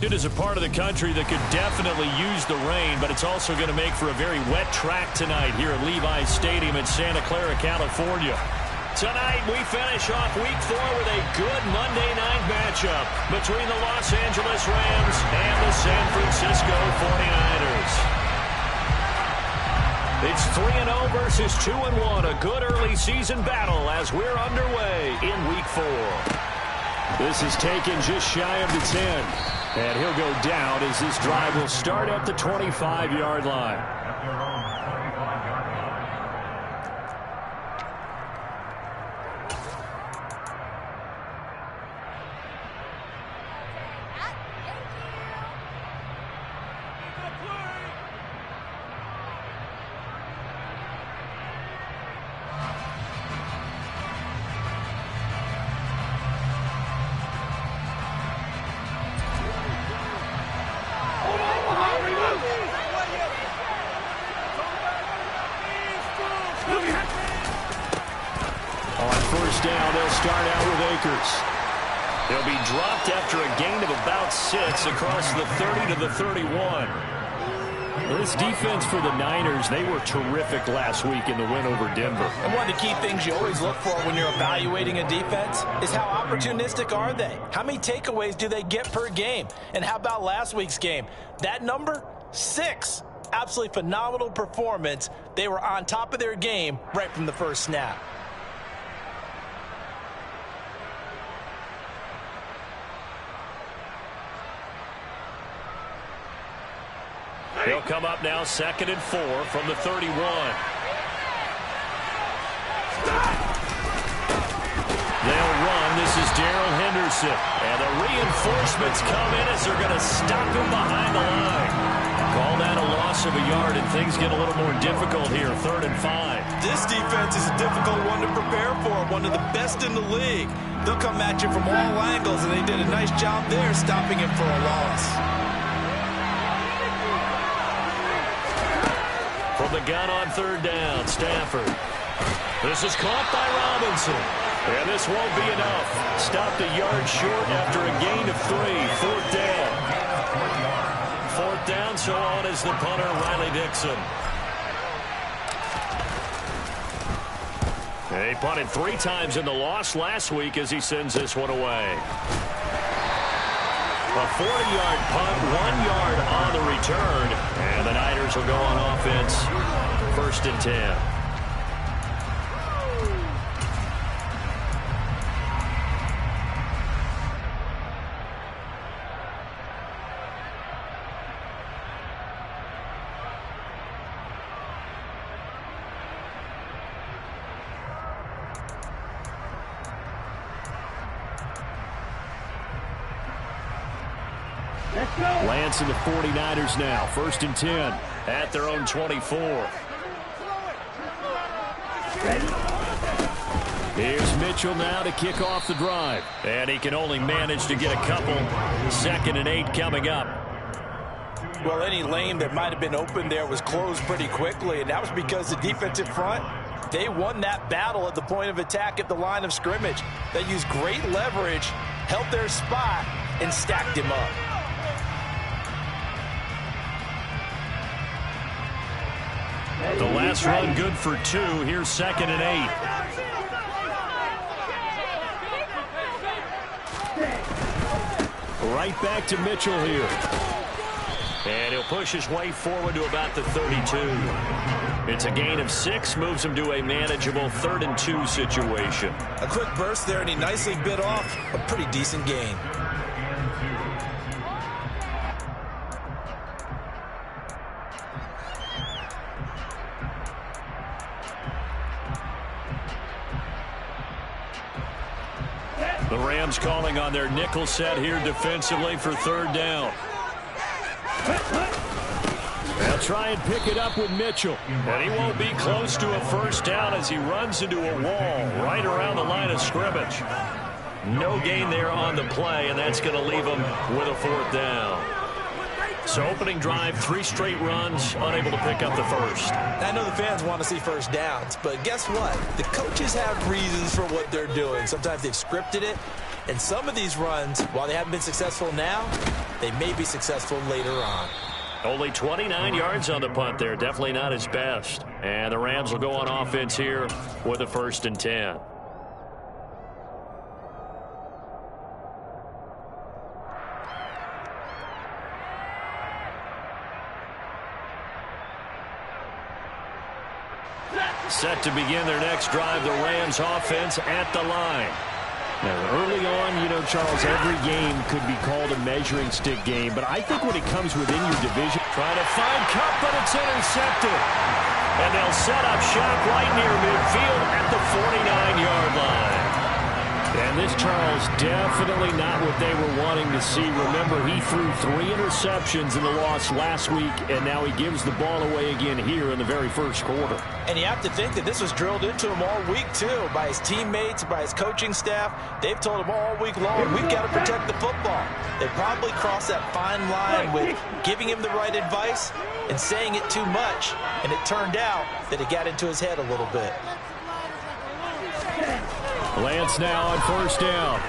It is a part of the country that could definitely use the rain, but it's also going to make for a very wet track tonight here at Levi's Stadium in Santa Clara, California. Tonight, we finish off Week 4 with a good Monday night matchup between the Los Angeles Rams and the San Francisco 49ers. It's 3-0 versus 2-1, a good early season battle as we're underway in Week 4. This is taken just shy of the 10. And he'll go down as this drive will start at the 25-yard line. Down, they'll start out with Akers. They'll be dropped after a gain of about 6 across the 30 to the 31. This defense for the Niners, they were terrific last week in the win over Denver. And one of the key things you always look for when you're evaluating a defense is how opportunistic are they? How many takeaways do they get per game? And how about last week's game? That number, 6. Absolutely phenomenal performance. They were on top of their game right from the first snap. He'll come up now 2nd and 4 from the 31. They'll run. This is Darrell Henderson. And the reinforcements come in as they're going to stop him behind the line. Call that a loss of a yard, and things get a little more difficult here, 3rd and 5. This defense is a difficult one to prepare for, one of the best in the league. They'll come at you from all angles, and they did a nice job there stopping him for a loss. From the gun on 3rd down, Stafford. This is caught by Robinson. And this won't be enough. Stopped a yard short after a gain of 3. 4th down. 4th down, so on is the punter, Riley Dixon. He punted 3 times in the loss last week as he sends this one away. A 40-yard punt, 1 yard on the return. And the Niners will go on offense, 1st and 10. Lance and the 49ers now, 1st and 10 at their own 24. Here's Mitchell now to kick off the drive. And he can only manage to get a couple. 2nd and 8 coming up. Well, any lane that might have been open there was closed pretty quickly, and that was because the defensive front, they won that battle at the point of attack at the line of scrimmage. They used great leverage, held their spot, and stacked him up. The last run good for 2. Here's 2nd and 8. Right back to Mitchell here. And he'll push his way forward to about the 32. It's a gain of 6, moves him to a manageable 3rd and 2 situation. A quick burst there, and he nicely bit off a pretty decent gain. The Rams calling on their nickel set here defensively for 3rd down. They'll try and pick it up with Mitchell. And he won't be close to a 1st down as he runs into a wall right around the line of scrimmage. No gain there on the play, and that's going to leave him with a 4th down. So opening drive, 3 straight runs, unable to pick up the 1st. I know the fans want to see 1st downs, but guess what? The coaches have reasons for what they're doing. Sometimes they've scripted it, and some of these runs, while they haven't been successful now, they may be successful later on. Only 29 yards on the punt there. Definitely not his best. And the Rams will go on offense here with a 1st and 10. Set to begin their next drive, the Rams offense at the line. Now, early on, you know, Charles, every game could be called a measuring stick game, but I think when it comes within your division, trying to find Cup, but it's intercepted. And they'll set up shop right near midfield at the 49-yard line. And this, Charles, definitely not what they were wanting to see. Remember, he threw 3 interceptions in the loss last week, and now he gives the ball away again here in the very first quarter. And you have to think that this was drilled into him all week, too, by his teammates, by his coaching staff. They've told him all week long, we've got to protect the football. They probably crossed that fine line with giving him the right advice and saying it too much, and it turned out that it got into his head a little bit. Lance now on 1st down.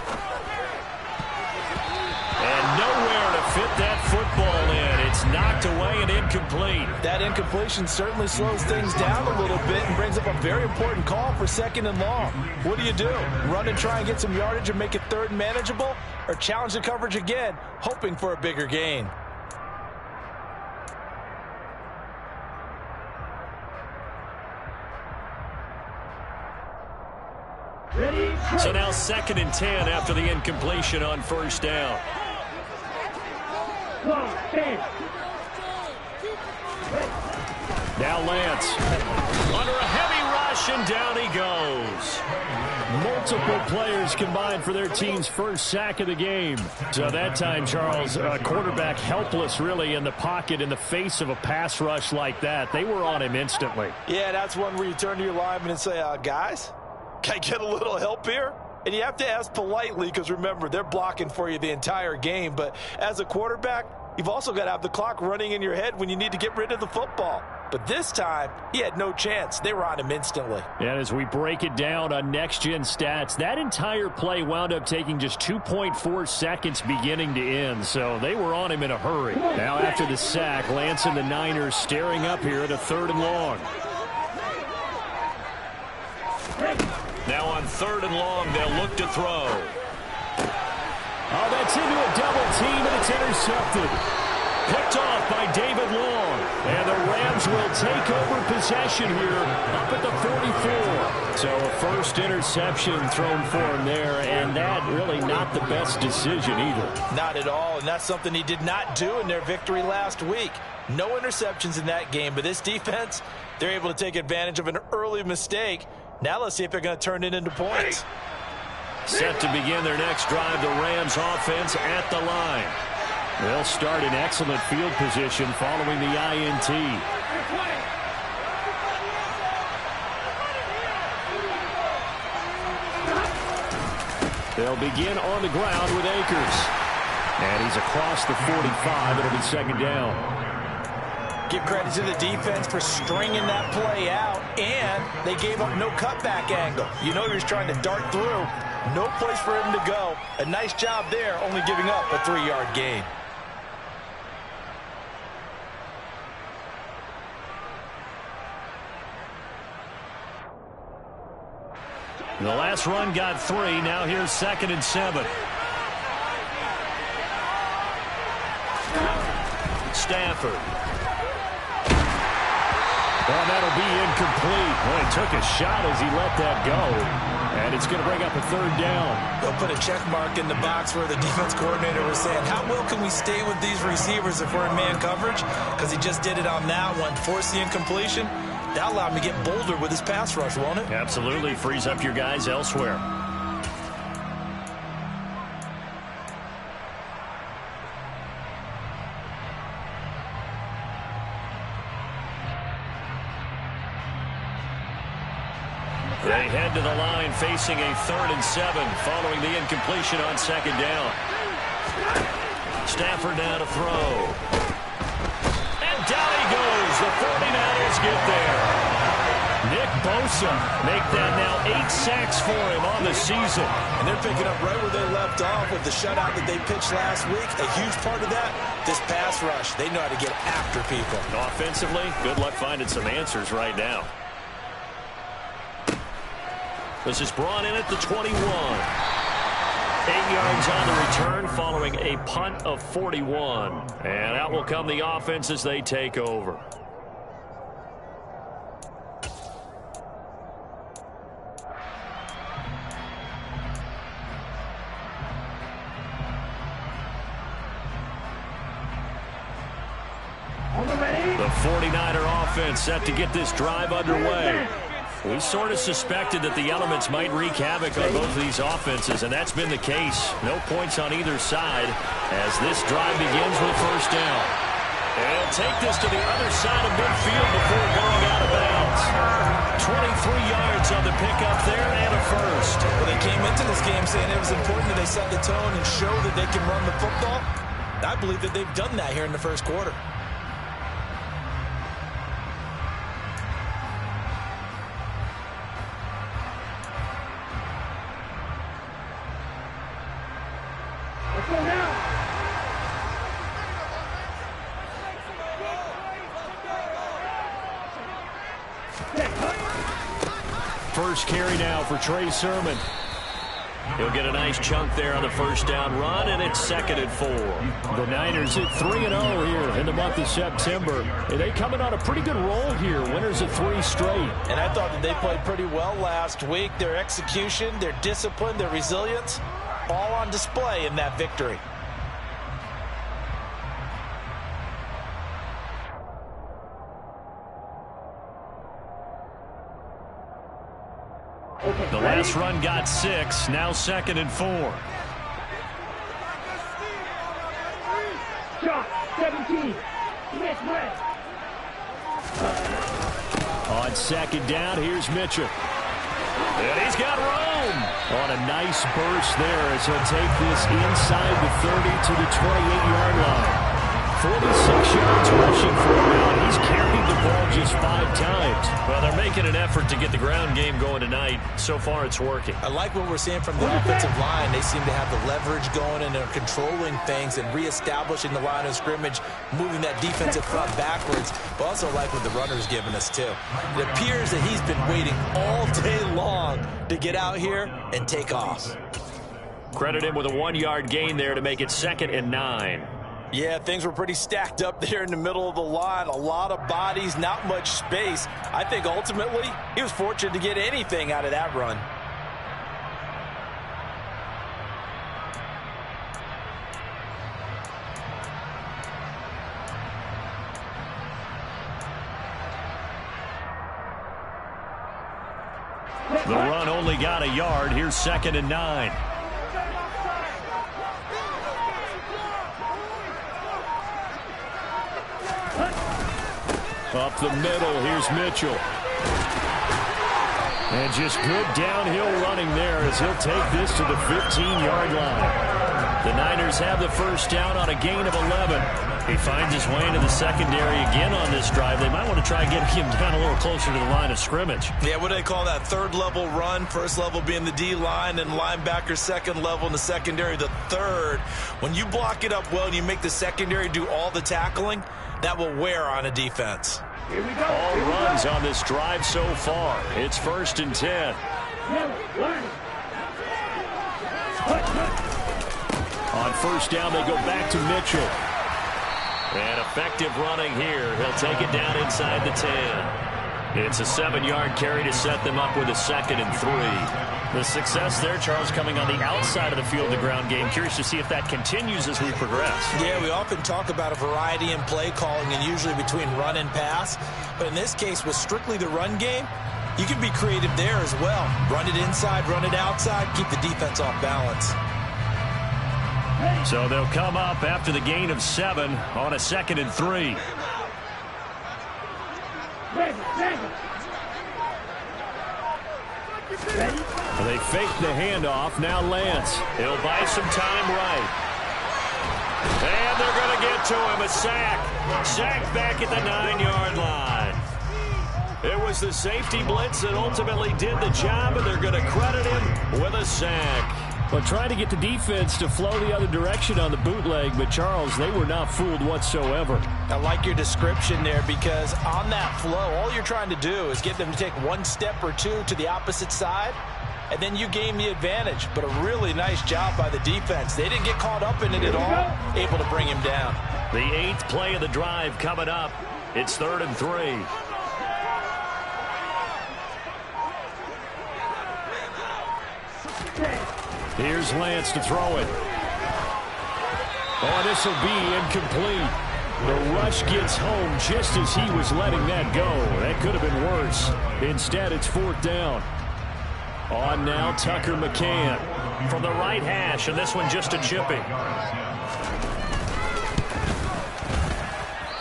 And nowhere to fit that football in. It's knocked away and incomplete. That incompletion certainly slows things down a little bit and brings up a very important call for 2nd and long. What do? Run and try and get some yardage and make it 3rd and manageable? Or challenge the coverage again, hoping for a bigger gain? So now 2nd and 10 after the incompletion on 1st down. Now Lance under a heavy rush, and down he goes. Multiple players combined for their team's first sack of the game. So that time, Charles, quarterback helpless really in the pocket in the face of a pass rush like that. They were on him instantly. Yeah, that's one where you turn to your lineman and say, guys, can I get a little help here? And you have to ask politely because, remember, they're blocking for you the entire game. But as a quarterback, you've also got to have the clock running in your head when you need to get rid of the football. But this time, he had no chance. They were on him instantly. And as we break it down on next-gen stats, that entire play wound up taking just 2.4 seconds beginning to end. So they were on him in a hurry. Now after the sack, Lance and the Niners staring up here at a 3rd and long. Now on 3rd and long, they'll look to throw. Oh, that's into a double team, and it's intercepted. Picked off by David Long. And the Rams will take over possession here up at the 44. So a first interception thrown for him there, and that really not the best decision either. Not at all, and that's something he did not do in their victory last week. No interceptions in that game, but this defense, they're able to take advantage of an early mistake. Now let's see if they're going to turn it into points. Set to begin their next drive, the Rams offense at the line. They'll start in excellent field position following the INT. They'll begin on the ground with Akers. And he's across the 45. It'll be 2nd down. Give credit to the defense for stringing that play out, and they gave up no cutback angle. You know, he was trying to dart through. No place for him to go. A nice job there, only giving up a 3-yard gain. The last run got 3. Now here's 2nd and 7. Stafford. Well, that'll be incomplete. Well, he took a shot as he let that go. And it's going to bring up a 3rd down. They'll put a check mark in the box where the defense coordinator was saying, how well can we stay with these receivers if we're in man coverage? Because he just did it on that one. Forced the incompletion. That allowed him to get bolder with his pass rush, won't it? Absolutely. Frees up your guys elsewhere. They head to the line facing a 3rd and 7 following the incompletion on 2nd down. Stafford now to throw. And down he goes. The 49ers get there. Nick Bosa make that now 8 sacks for him on the season. And they're picking up right where they left off with the shutout that they pitched last week. A huge part of that, this pass rush. They know how to get after people. Offensively, good luck finding some answers right now. This is brought in at the 21. 8 yards on the return following a punt of 41. And out will come the offense as they take over. The 49er offense set to get this drive underway. We sort of suspected that the elements might wreak havoc on both of these offenses, and that's been the case. No points on either side as this drive begins with first down. And he'll take this to the other side of midfield before going out of bounds. 23 yards on the pickup there and a first. Well, they came into this game saying it was important that they set the tone and show that they can run the football. I believe that they've done that here in the first quarter. First carry now for Trey Sermon. He'll get a nice chunk there on the first down run, and it's 2nd and 4. The Niners at 3-0 here in the month of September. And they coming on a pretty good roll here, winners of 3 straight. And I thought that they played pretty well last week. Their execution, their discipline, their resilience, all on display in that victory. The last run got 6, now 2nd and 4. Shot 17. On 2nd down, here's Mitchell. And he's got room on a nice burst there as he'll take this inside the 30 to the 28-yard line. 46 yards rushing for him now. He's carried the ball just 5 times. Well, they're making an effort to get the ground game going tonight. So far, it's working. I like what we're seeing from the offensive line. They seem to have the leverage going, and they're controlling things and reestablishing the line of scrimmage, moving that defensive front backwards. But also like what the runner's giving us, too. It appears that he's been waiting all day long to get out here and take off. Credit him with a 1-yard gain there to make it 2nd and 9. Yeah, things were pretty stacked up there in the middle of the line. A lot of bodies, not much space. I think ultimately he was fortunate to get anything out of that run. The run only got a yard. Here's 2nd and 9. Up the middle, here's Mitchell. And just good downhill running there as he'll take this to the 15-yard line. The Niners have the first down on a gain of 11. He finds his way into the secondary again on this drive. They might want to try getting him down a little closer to the line of scrimmage. Yeah, what do they call that? Third level run. First level being the D-line, and linebacker second level, and the secondary the third. When you block it up well and you make the secondary do all the tackling, that will wear on a defense. Here we go. All runs on this drive so far. It's 1st and 10. On first down, they go back to Mitchell. And effective running here. He'll take it down inside the 10. It's a 7-yard carry to set them up with a 2nd and 3. The success there, Charles, coming on the outside of the field, the ground game. Curious to see if that continues as we progress. Yeah, we often talk about a variety in play calling and usually between run and pass. But in this case, with strictly the run game, you can be creative there as well. Run it inside, run it outside, keep the defense off balance. So they'll come up after the gain of 7 on a 2nd and 3. They fake the handoff. Now Lance. He'll buy some time right. And they're going to get to him. A sack. Sack back at the 9-yard line. It was the safety blitz that ultimately did the job, and they're going to credit him with a sack. Well, trying to get the defense to flow the other direction on the bootleg, but Charles, they were not fooled whatsoever. I like your description there because on that flow, all you're trying to do is get them to take one step or two to the opposite side, and then you gain the advantage. But a really nice job by the defense. They didn't get caught up in it at all, able to bring him down. The 8th play of the drive coming up. It's 3rd and 3. Here's Lance to throw it. Oh, this will be incomplete. The rush gets home just as he was letting that go. That could have been worse. Instead, it's 4th down. On now, Tucker McCann from the right hash, and this one just a chipping.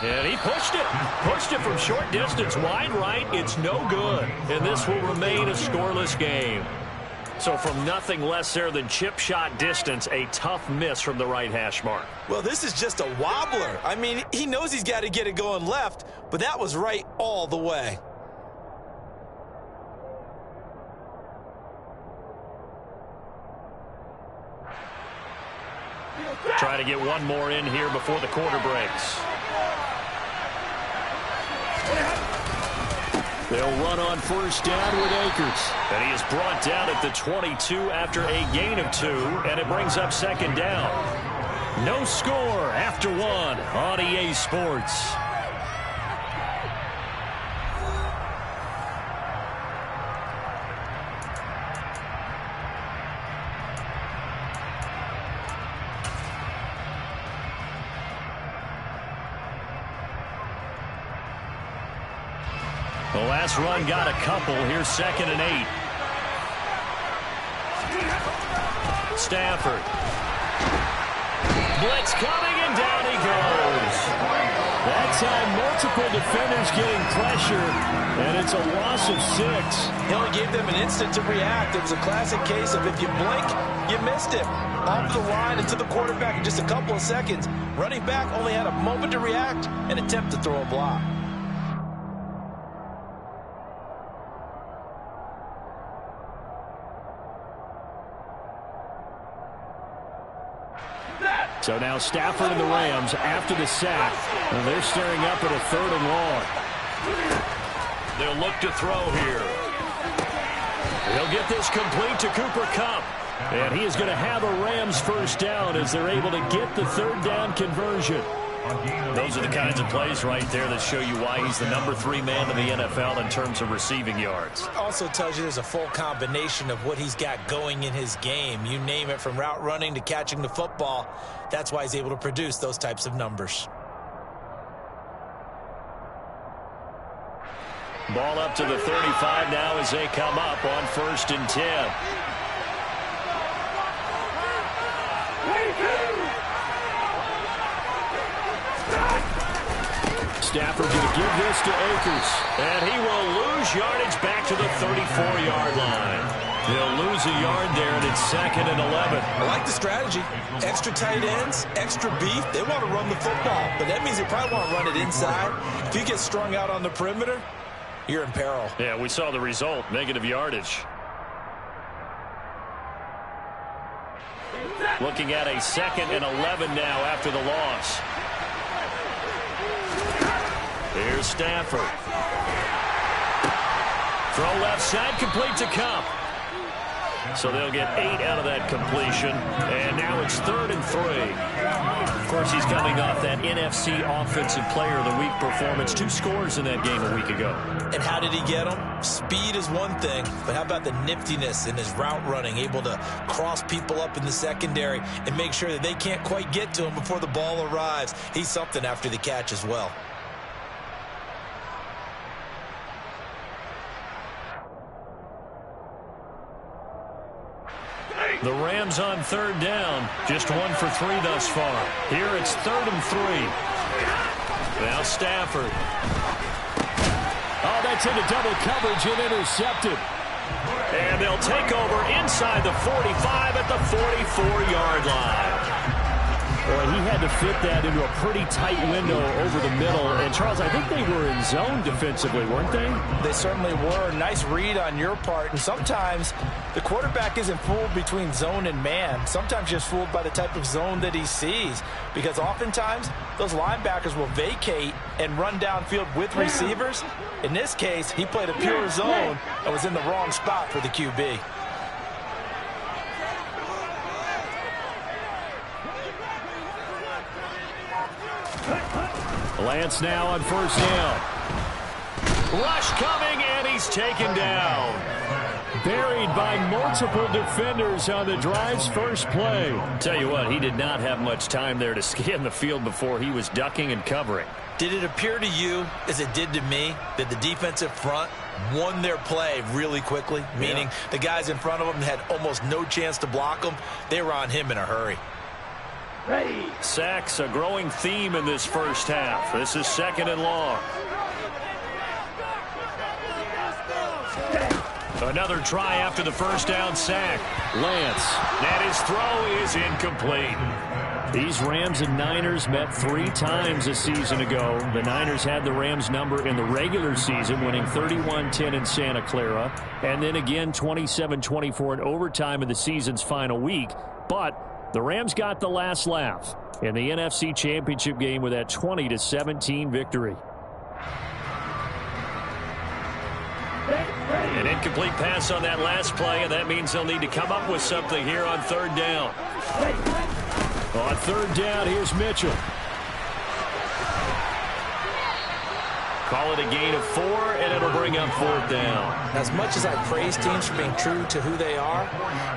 And he pushed it. Pushed it from short distance, wide right. It's no good. And this will remain a scoreless game. So from nothing less there than chip shot distance, a tough miss from the right hash mark. Well, this is just a wobbler. I mean, he knows he's got to get it going left, but that was right all the way. Trying to get one more in here before the quarter breaks. They'll run on 1st down with Akers. And he is brought down at the 22 after a gain of 2, and it brings up 2nd down. No score after 1 on EA Sports. The last run got a couple. Here's 2nd and 8. Stafford. Blitz coming, and down he goes. That time, multiple defenders getting pressure, and it's a loss of 6. He only gave them an instant to react. It was a classic case of if you blink, you missed him. Off the line and to the quarterback in just a couple of seconds. Running back only had a moment to react and attempt to throw a block. So now Stafford and the Rams after the sack. And they're staring up at a 3rd and long. They'll look to throw here. They'll get this complete to Cooper Kupp. And he is going to have a Rams 1st down as they're able to get the 3rd down conversion. Those are the kinds of plays right there that show you why he's the number 3 man in the NFL in terms of receiving yards. Also tells you there's a full combination of what he's got going in his game. You name it, from route running to catching the football. That's why he's able to produce those types of numbers. Ball up to the 35 now as they come up on 1st and 10. Stafford going to give this to Akers. And he will lose yardage back to the 34-yard line. He'll lose a yard there, and it's 2nd and 11. I like the strategy. Extra tight ends, extra beef. They want to run the football, but that means they probably want to run it inside. If you get strung out on the perimeter, you're in peril. Yeah, we saw the result, negative yardage. Looking at a 2nd and 11 now after the loss. Here's Stafford. Throw left side, complete to Kupp. So they'll get 8 out of that completion. And now it's 3rd and 3. Of course, he's coming off that NFC Offensive Player of the Week performance. 2 scores in that game a week ago. And how did he get them? Speed is one thing, but how about the niftiness in his route running, able to cross people up in the secondary and make sure that they can't quite get to him before the ball arrives. He's something after the catch as well. The Rams on 3rd down. Just 1 for 3 thus far. Here it's 3rd and 3. Now Stafford. Oh, that's into double coverage and intercepted. And they'll take over inside the 45 at the 44-yard line. Boy, he had to fit that into a pretty tight window over the middle. And, Charles, I think they were in zone defensively, weren't they? They certainly were. Nice read on your part. And sometimes the quarterback isn't fooled between zone and man. Sometimes just fooled by the type of zone that he sees. Because oftentimes, those linebackers will vacate and run downfield with receivers. In this case, he played a pure zone and was in the wrong spot for the QB. Lance now on first down. Rush coming, and he's taken down. Buried by multiple defenders on the drive's first play. Tell you what, he did not have much time there to scan the field before he was ducking and covering. Did it appear to you, as it did to me, that the defensive front won their play really quickly? Meaning the guys in front of them had almost no chance to block him. They were on him in a hurry. Ready. Sacks, a growing theme in this first half. This is 2nd and long. Another try after the first down sack. Lance. And his throw is incomplete. These Rams and Niners met 3 times a season ago. The Niners had the Rams number in the regular season, winning 31-10 in Santa Clara, and then again 27-24 in overtime in the season's final week. But the Rams got the last laugh in the NFC Championship game with that 20-17 victory. An incomplete pass on that last play, and that means they'll need to come up with something here on 3rd down. On 3rd down, here's Mitchell. Call it a gain of 4, and it'll bring up 4th down. As much as I praise teams for being true to who they are,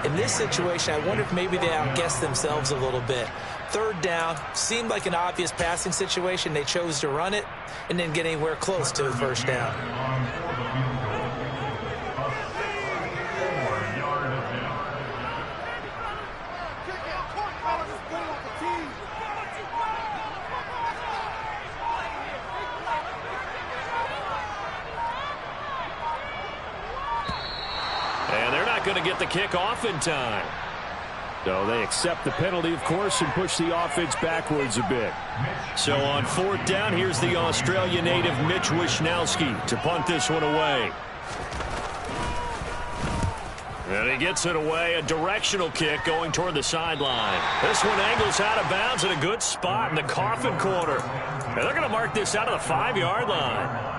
in this situation, I wonder if maybe they outguessed themselves a little bit. 3rd down seemed like an obvious passing situation. They chose to run it and didn't get anywhere close to the 1st down. Going to get the kick off in time. So they accept the penalty, of course, and push the offense backwards a bit. So on 4th down, here's the Australia native Mitch Wishnowski to punt this one away. And he gets it away, a directional kick going toward the sideline. This one angles out of bounds at a good spot in the coffin corner. And they're going to mark this out of the 5-yard line.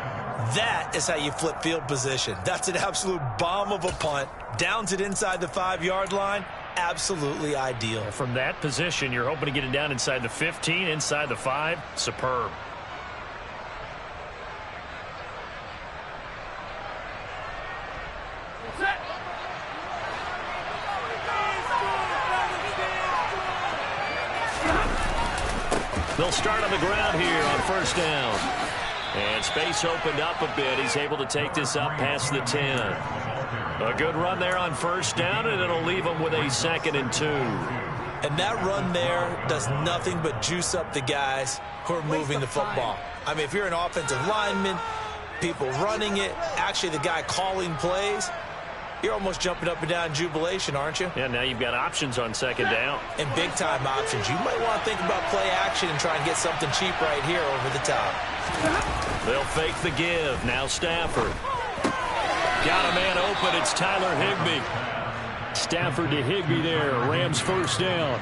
That is how you flip field position. That's an absolute bomb of a punt. Downs it inside the 5-yard line. Absolutely ideal. From that position, you're hoping to get it down inside the 15, inside the 5. Superb. They'll start on the ground here on 1st down. And space opened up a bit. He's able to take this up past the 10. A good run there on 1st down, and it'll leave him with a 2nd and 2. And that run there does nothing but juice up the guys who are moving the football. I mean, if you're an offensive lineman, people running it, actually the guy calling plays, you're almost jumping up and down in jubilation, aren't you? Yeah, now you've got options on 2nd down. And big-time options. You might want to think about play action and try and get something cheap right here over the top. They'll fake the give. Now Stafford. Got a man open. It's Tyler Higbee. Stafford to Higbee there. Rams 1st down.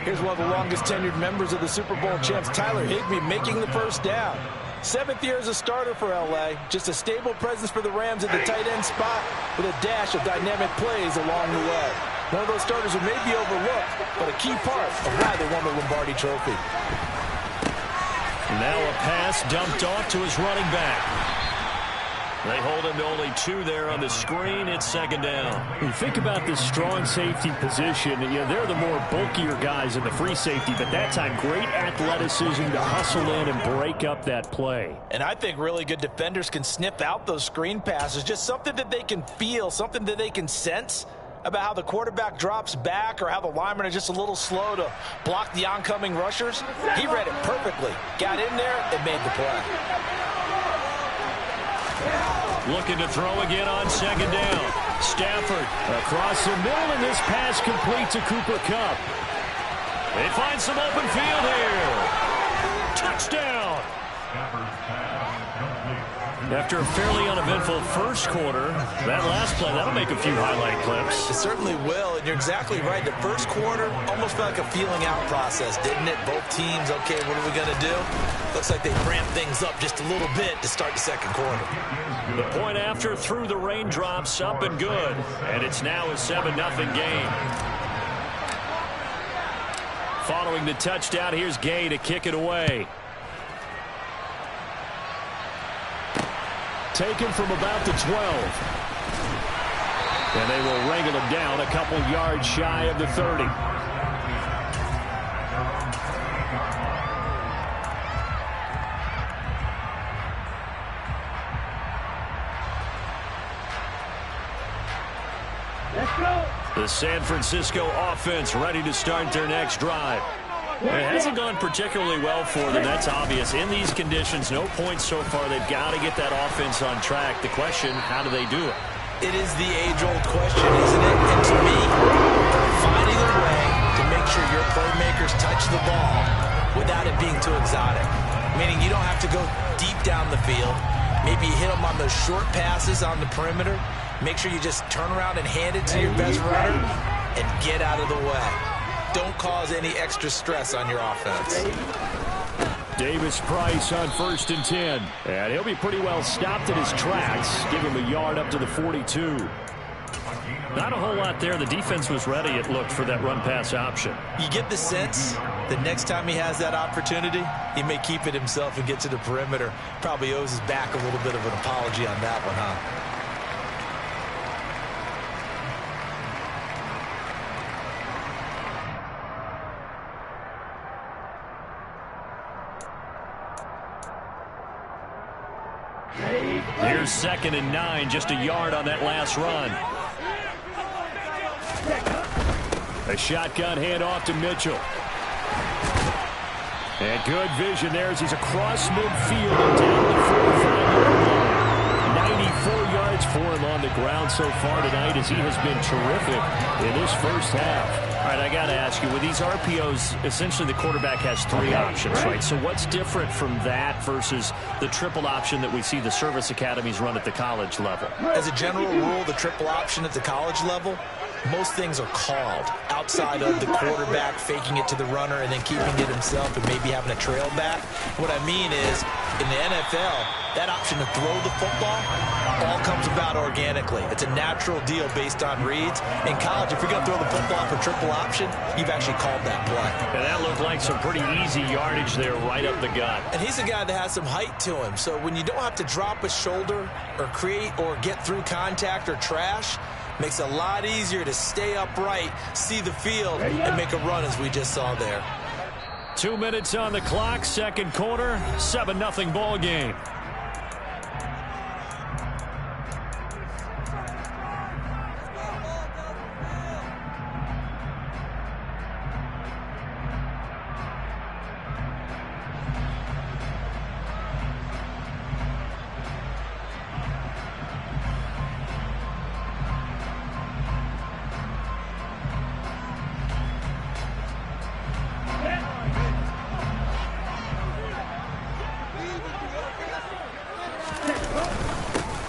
Here's one of the longest tenured members of the Super Bowl champs, Tyler Higbee, making the 1st down. 7th year as a starter for L.A. Just a stable presence for the Rams at the tight end spot with a dash of dynamic plays along the way. One of those starters who may be overlooked, but a key part of why they won the Lombardi Trophy. Now a pass dumped off to his running back. They hold him to only 2 there on the screen. It's 2nd down. You think about this strong safety position. You know, they're the more bulkier guys in the free safety, but that time great athleticism to hustle in and break up that play. And I think really good defenders can sniff out those screen passes. Just something that they can feel, something that they can sense about how the quarterback drops back or how the linemen are just a little slow to block the oncoming rushers. He read it perfectly. Got in there and made the play. Looking to throw again on 2nd down. Stafford across the middle, and this pass complete to Cooper Kupp. They find some open field here. Touchdown. After a fairly uneventful first quarter, that last play, that'll make a few highlight clips. It certainly will, and you're exactly right. The first quarter almost felt like a feeling out process, didn't it? Both teams, okay, what are we going to do? Looks like they ramped things up just a little bit to start the second quarter. The point after through the raindrops, up and good. And it's now a 7-0 game. Following the touchdown, here's Gay to kick it away. Taken from about the 12. And they will wrangle him down a couple yards shy of the 30. Let's go. The San Francisco offense ready to start their next drive. It hasn't gone particularly well for them. That's obvious. In these conditions, no points so far. They've got to get that offense on track. The question, how do they do it? It is the age-old question, isn't it? And to me, finding a way to make sure your playmakers touch the ball without it being too exotic. Meaning you don't have to go deep down the field. Maybe you hit them on those short passes on the perimeter. Make sure you just turn around and hand it to your best runner and get out of the way. Don't cause any extra stress on your offense. Davis Price on 1st and 10. And he'll be pretty well stopped in his tracks. Give him a yard up to the 42. Not a whole lot there. The defense was ready, it looked, for that run-pass option. You get the sense that next time he has that opportunity, he may keep it himself and get to the perimeter. Probably owes his back a little bit of an apology on that one, huh? Here's 2nd and 9, just a yard on that last run. A shotgun handoff to Mitchell. And good vision there as he's across midfield and down the 45-yard line. 94 yards for him on the ground so far tonight as he has been terrific in this first half. All right, I got to ask you, with these RPOs, essentially the quarterback has 3 options, right? So what's different from that versus the triple option that we see the service academies run at the college level? As a general rule, the triple option at the college level, most things are called outside of the quarterback faking it to the runner and then keeping it himself and maybe having a trail back. What I mean is, in the NFL, that option to throw the football all comes about organically. It's a natural deal based on reads. In college, if you're going to throw the football for triple option, you've actually called that play. And that looked like some pretty easy yardage there right up the gut. And he's a guy that has some height to him. So when you don't have to drop a shoulder or create or get through contact or trash, makes it a lot easier to stay upright, see the field, and make a run as we just saw there. 2 minutes on the clock, second quarter, 7-0 ball game.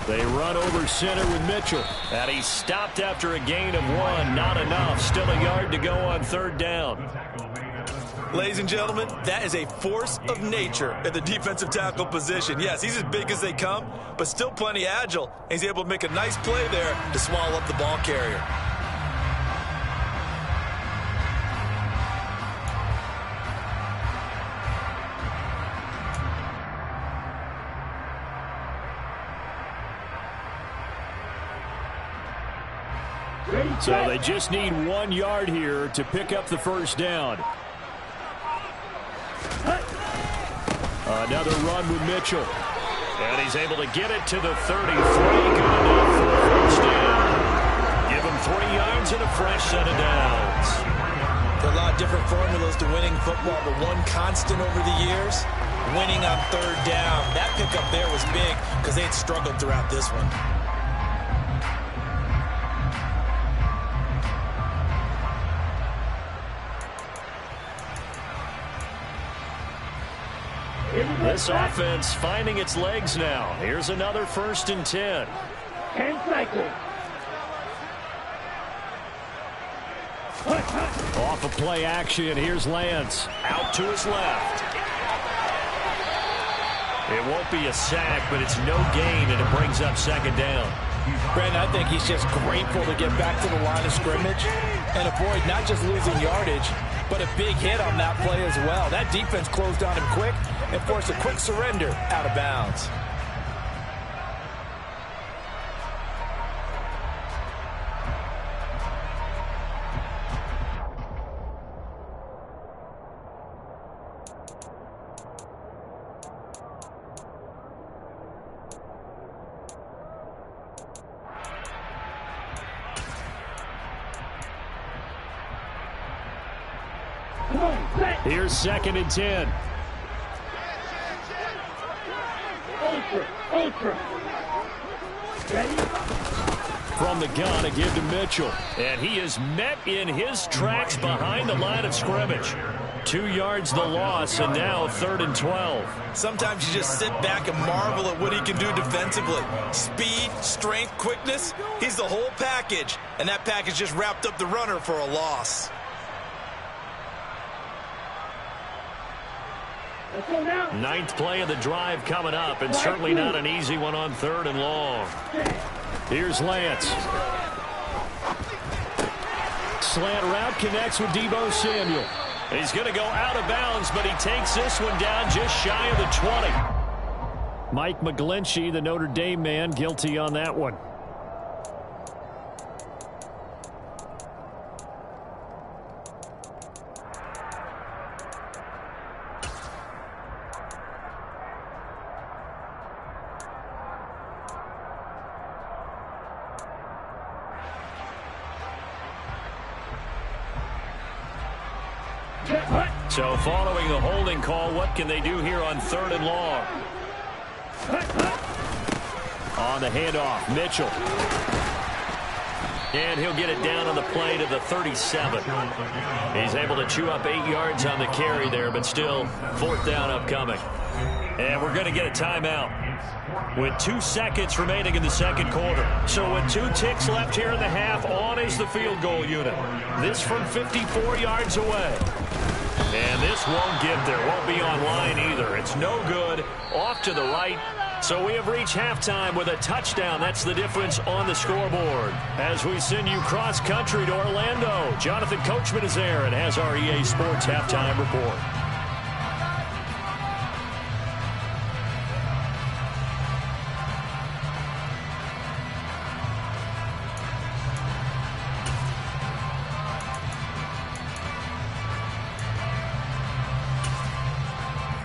They run over center with Mitchell. And he stopped after a gain of 1. Not enough. Still a yard to go on 3rd down. Ladies and gentlemen, that is a force of nature at the defensive tackle position. Yes, he's as big as they come, but still plenty agile. He's able to make a nice play there to swallow up the ball carrier. So they just need 1 yard here to pick up the first down. Another run with Mitchell. And he's able to get it to the 33. Good enough for a first down. Give him 3 yards and a fresh set of downs. There are a lot of different formulas to winning football, but one constant over the years, winning on 3rd down. That pickup there was big because they had struggled throughout this one. This offense finding its legs now. Here's another 1st and 10. 10 cycles. Off of play action, here's Lance. Out to his left. It won't be a sack, but it's no gain, and it brings up 2nd down. Brandon, I think he's just grateful to get back to the line of scrimmage and avoid not just losing yardage, but a big hit on that play as well. That defense closed on him quick and forced a quick surrender out of bounds. Here's 2nd and 10. Ultra. Ready? From the gun, a give to Mitchell. And he is met in his tracks behind the line of scrimmage. 2 yards the loss, and now 3rd and 12. Sometimes you just sit back and marvel at what he can do defensively. Speed, strength, quickness, he's the whole package. And that package just wrapped up the runner for a loss. Ninth play of the drive coming up, and certainly not an easy one on 3rd and long. Here's Lance. Slant route connects with Deebo Samuel. He's going to go out of bounds, but he takes this one down just shy of the 20. Mike McGlinchey, the Notre Dame man, guilty on that one. So following the holding call, what can they do here on 3rd and long? On the handoff, Mitchell. And he'll get it down on the play to the 37. He's able to chew up 8 yards on the carry there, but still 4th down upcoming. And we're going to get a timeout with 2 seconds remaining in the 2nd quarter. So with 2 ticks left here in the half, on is the field goal unit. This from 54 yards away. And this won't get there. Won't be on line either. It's no good. Off to the right. So we have reached halftime with a touchdown. That's the difference on the scoreboard. As we send you cross-country to Orlando, Jonathan Coachman is there and has our EA Sports halftime report.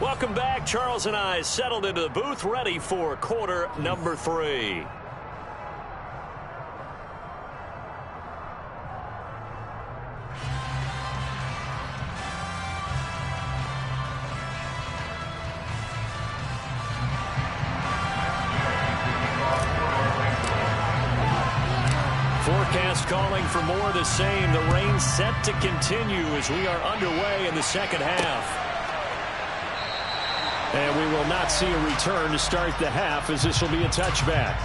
Welcome back. Charles and I settled into the booth, ready for quarter number 3. Forecast calling for more of the same. The rain set to continue as we are underway in the 2nd half. And we will not see a return to start the half, as this will be a touchback.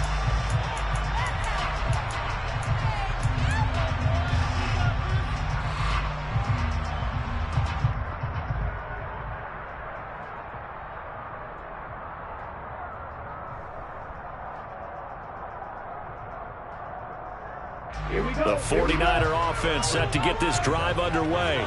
The 49er offense set to get this drive underway.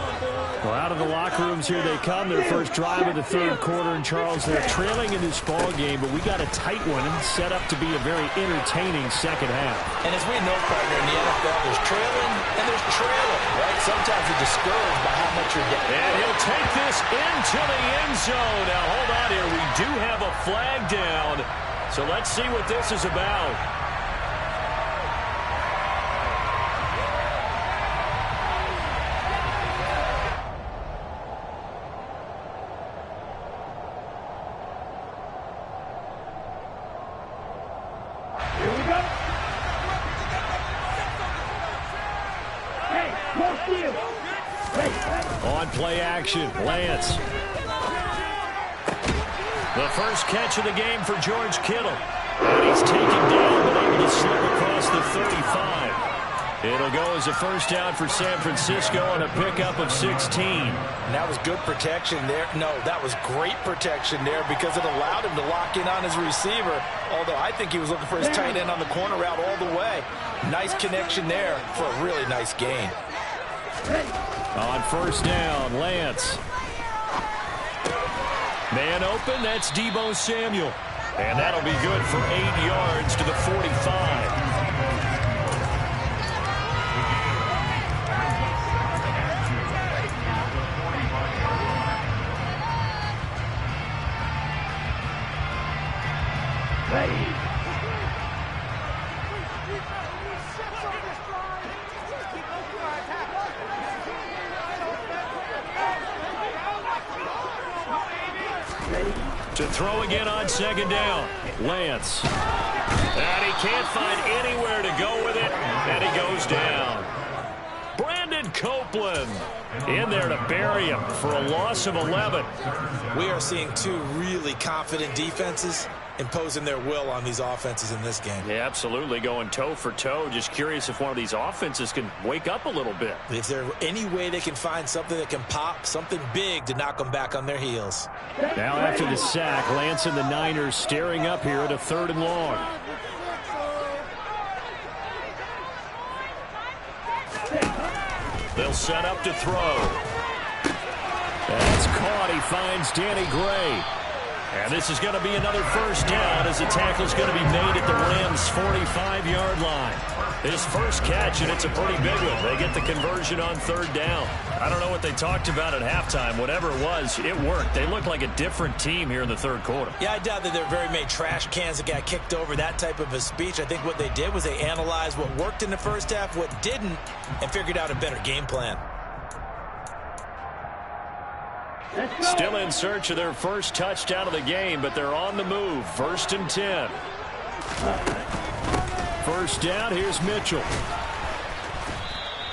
Well, out of the locker rooms here they come. Their first drive of the 3rd quarter. And Charles, they're trailing in this ball game, but we got a tight one and set up to be a very entertaining 2nd half. And as we know, partner, in the NFL, there's trailing and there's trailing, right? Sometimes you're discouraged by how much you're getting. And he'll take this into the end zone. Now, hold on here. We do have a flag down. So let's see what this is about. On play action, Lance. The first catch of the game for George Kittle. And he's taken down but able to slip across the 35. It'll go as a first down for San Francisco on a pickup of 16. And that was good protection there. No, that was great protection there because it allowed him to lock in on his receiver. Although I think he was looking for his tight end on the corner route all the way. Nice connection there for a really nice gain. On first down, Lance. Man open, that's Deebo Samuel. And that'll be good for 8 yards to the 45. To throw again on second down. Lance. And he can't find anywhere to go with it. And he goes down. Brandon Copeland in there to bury him for a loss of 11. We are seeing two really confident defenses imposing their will on these offenses in this game. Yeah, absolutely, going toe for toe. Just curious if one of these offenses can wake up a little bit. Is there any way they can find something that can pop, something big to knock them back on their heels? Now after the sack, Lance and the Niners staring up here at a 3rd and long. They'll set up to throw. That's caught. He finds Danny Gray. And this is going to be another first down as the tackle's going to be made at the Rams' 45-yard line. His first catch, and it's a pretty big one. They get the conversion on 3rd down. I don't know what they talked about at halftime. Whatever it was, it worked. They look like a different team here in the 3rd quarter. Yeah, I doubt that there are very many trash cans that got kicked over, that type of a speech. I think what they did was they analyzed what worked in the first half, what didn't, and figured out a better game plan. Still in search of their first touchdown of the game, but they're on the move. 1st and 10. First down, here's Mitchell.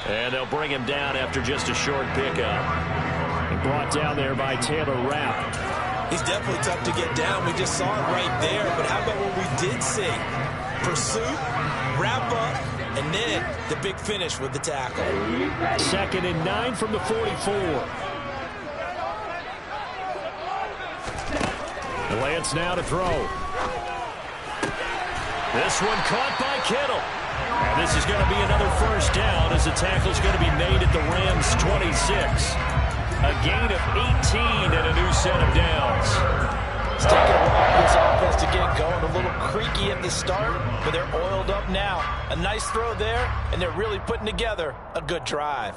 And they'll bring him down after just a short pickup. And brought down there by Taylor Rapp. He's definitely tough to get down. We just saw it right there. But how about what we did see? Pursuit, wrap up, and then the big finish with the tackle. 2nd and 9 from the 44. Lance now to throw. This one caught by Kittle. And this is going to be another first down as the tackle's going to be made at the Rams' 26. A gain of 18 and a new set of downs. It's taking a while for this offense to get going. A little creaky at the start, but they're oiled up now. A nice throw there, and they're really putting together a good drive.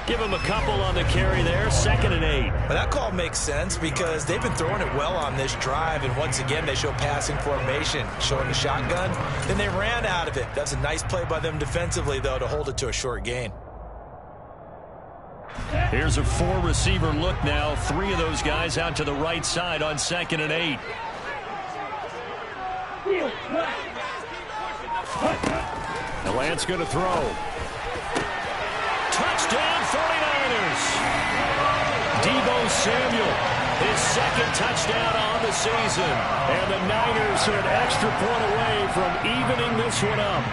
Give him a couple on the carry there. 2nd and 8. Well, that call makes sense because they've been throwing it well on this drive, and once again they show passing formation, showing the shotgun. Then they ran out of it. That's a nice play by them defensively, though, to hold it to a short gain. Here's a 4-receiver look now. 3 of those guys out to the right side on 2nd and 8. And Lance going to throw. Touchdown 49ers. Deebo Samuel, his 2nd touchdown on the season. And the Niners are an extra point away from evening this one up.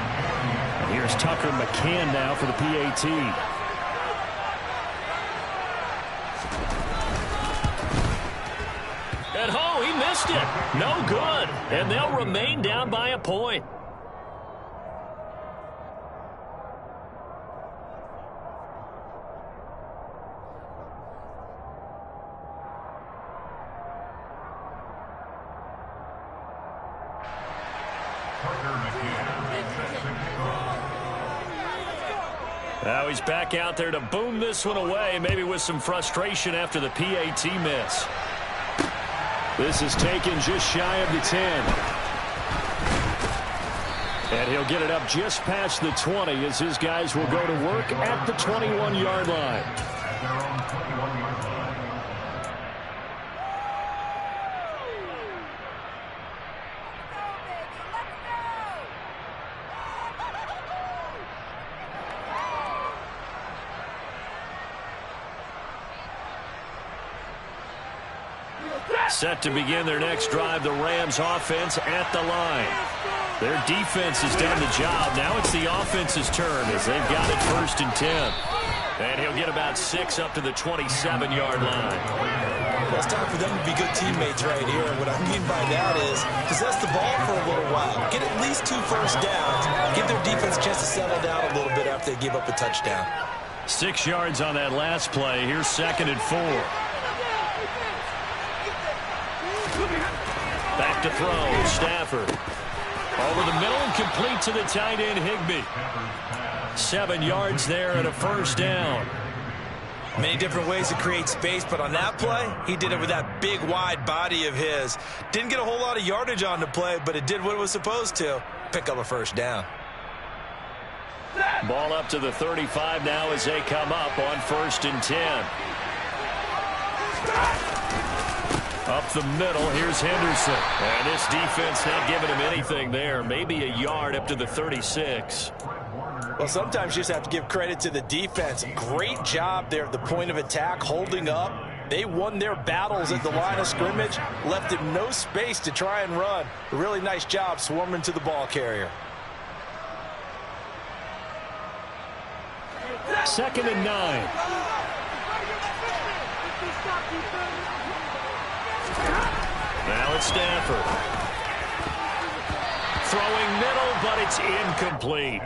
And here's Tucker McCann now for the PAT. And oh, he missed it. No good. And they'll remain down by a point. Now he's back out there to boom this one away, maybe with some frustration after the PAT miss. This is taken just shy of the 10. And he'll get it up just past the 20 as his guys will go to work at the 21-yard line. Set to begin their next drive, the Rams offense at the line. Their defense has done the job. Now it's the offense's turn as they've got it 1st and 10. And he'll get about 6 up to the 27-yard line. Well, it's time for them to be good teammates right here. And what I mean by that is possess the ball for a little while. Get at least 2 first downs. Give their defense a chance to settle down a little bit after they give up a touchdown. 6 yards on that last play. Here's 2nd and 4. Back to throw. Stafford. Over the middle and complete to the tight end, Higbee. 7 yards there and a 1st down. Many different ways to create space, but on that play, he did it with that big, wide body of his. Didn't get a whole lot of yardage on the play, but it did what it was supposed to. Pick up a 1st down. Ball up to the 35 now as they come up on 1st and 10. Up the middle, here's Henderson. And this defense not giving him anything there. Maybe a yard up to the 36. Well, sometimes you just have to give credit to the defense. Great job there at the point of attack, holding up. They won their battles at the line of scrimmage, left him no space to try and run. A really nice job swarming to the ball carrier. 2nd and 9. Now it's Stafford. Throwing middle, but it's incomplete.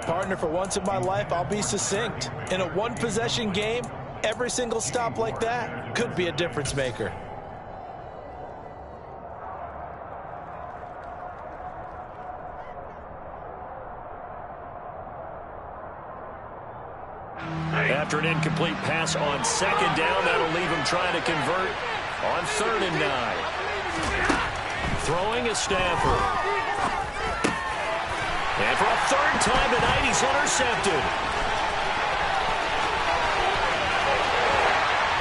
Partner, for once in my life, I'll be succinct. In a one-possession game, every single stop like that could be a difference maker. After an incomplete pass on 2nd down, that'll leave him trying to convert on 3rd and 9. Throwing is Stafford. And for a 3rd time tonight, he's intercepted.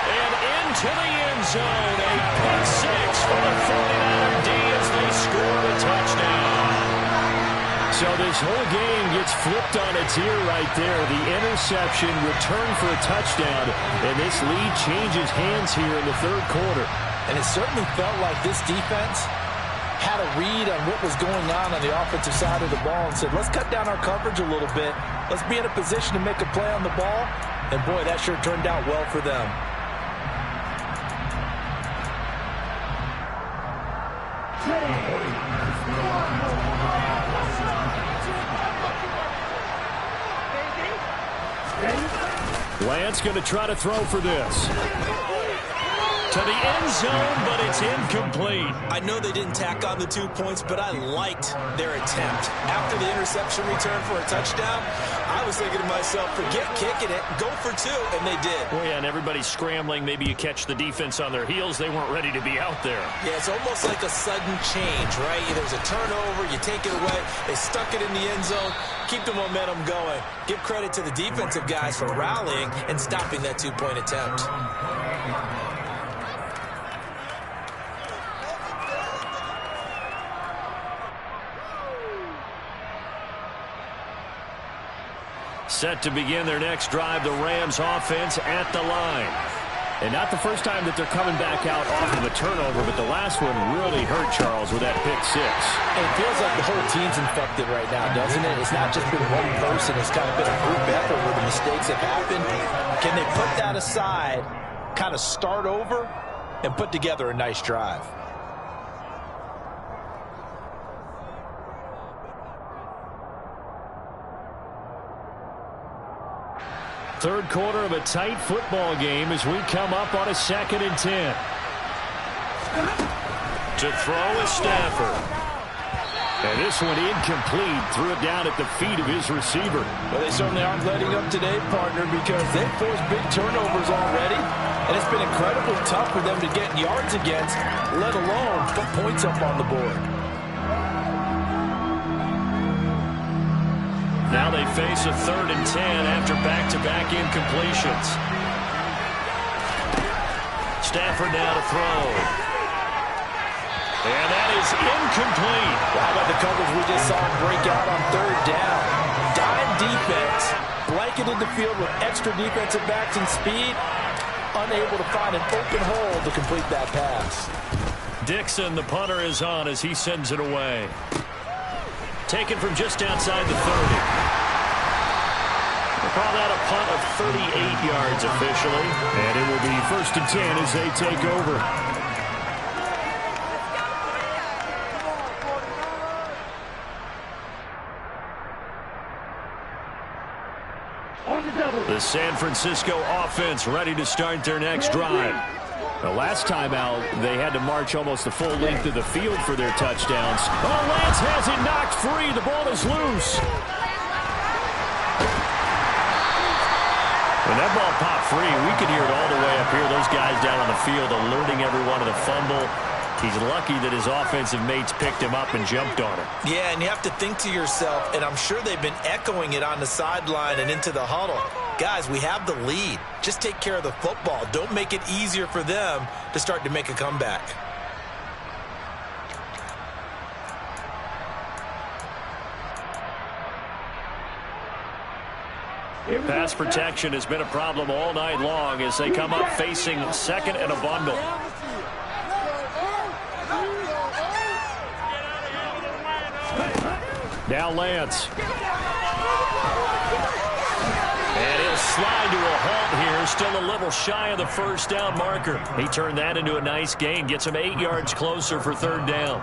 And into the end zone, a pick 6 for the 49er D as they score a touchdown. So this whole game gets flipped on its ear right there. The interception, return for a touchdown, and this lead changes hands here in the 3rd quarter. And it certainly felt like this defense had a read on what was going on the offensive side of the ball and said, let's cut down our coverage a little bit. Let's be in a position to make a play on the ball. And, boy, that sure turned out well for them. Lance going to try to throw for this. To the end zone, but it's incomplete. I know they didn't tack on the 2 points, but I liked their attempt. After the interception return for a touchdown, I was thinking to myself, forget kicking it, go for 2, and they did. Well, yeah, and everybody's scrambling. Maybe you catch the defense on their heels. They weren't ready to be out there. Yeah, it's almost like a sudden change, right? There's a turnover, you take it away, they stuck it in the end zone, keep the momentum going. Give credit to the defensive guys for rallying and stopping that 2-point attempt. Set to begin their next drive, the Rams offense at the line. And not the first time that they're coming back out off of a turnover, but the last one really hurt, Charles, with that pick 6. And it feels like the whole team's infected right now, doesn't it? It's not just been one person. It's kind of been a group effort where the mistakes have happened. Can they put that aside, kind of start over, and put together a nice drive? Third quarter of a tight football game as we come up on a 2nd and 10. To throw is Stafford. And this one incomplete. Threw it down at the feet of his receiver. Well, they certainly aren't letting up today, partner, because they've forced big turnovers already. And it's been incredibly tough for them to get yards against, let alone put points up on the board. Now they face a 3rd and 10 after back-to-back incompletions. Stafford now to throw. And that is incomplete. How about the coverage we just saw him break out on 3rd down? Dime defense, blanketed the field with extra defensive backs and speed, unable to find an open hole to complete that pass. Dixon, the punter, is on as he sends it away. Taken from just outside the 30. We'll call that a punt of 38 yards officially. And it will be 1st and 10 as they take over. The San Francisco offense ready to start their next drive. The last time out, they had to march almost the full length of the field for their touchdowns. Oh, Lance has it knocked free. The ball is loose. When that ball popped free, we could hear it all the way up here. Those guys down on the field alerting everyone of the fumble. He's lucky that his offensive mates picked him up and jumped on him. Yeah, and you have to think to yourself, and I'm sure they've been echoing it on the sideline and into the huddle. Guys, we have the lead. Just take care of the football. Don't make it easier for them to start to make a comeback. Pass protection has been a problem all night long as they come up facing second and a bundle. Now Lance. And he'll slide to a halt here. Still a little shy of the first down marker. He turned that into a nice gain. Gets him 8 yards closer for 3rd down.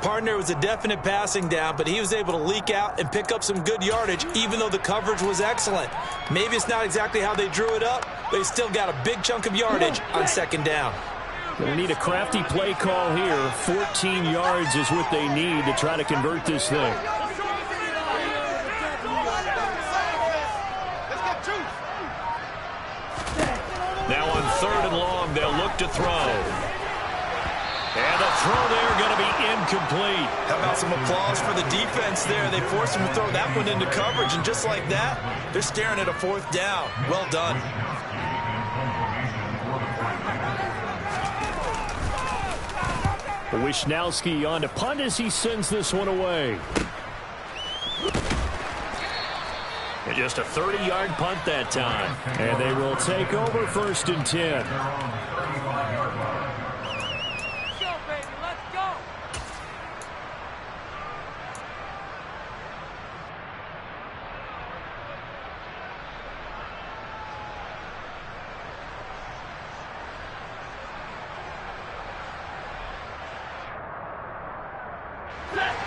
Partner was a definite passing down, but he was able to leak out and pick up some good yardage, even though the coverage was excellent. Maybe it's not exactly how they drew it up, but he still got a big chunk of yardage on 2nd down. They need a crafty play call here. 14 yards is what they need to try to convert this thing. Now on 3rd and long, they'll look to throw. And the throw there going to be incomplete. How about some applause for the defense there? They forced him to throw that one into coverage, and just like that, they're staring at a 4th down. Well done. Wisnowski on to punt as he sends this one away. And just a 30-yard punt that time. And they will take over 1st and 10.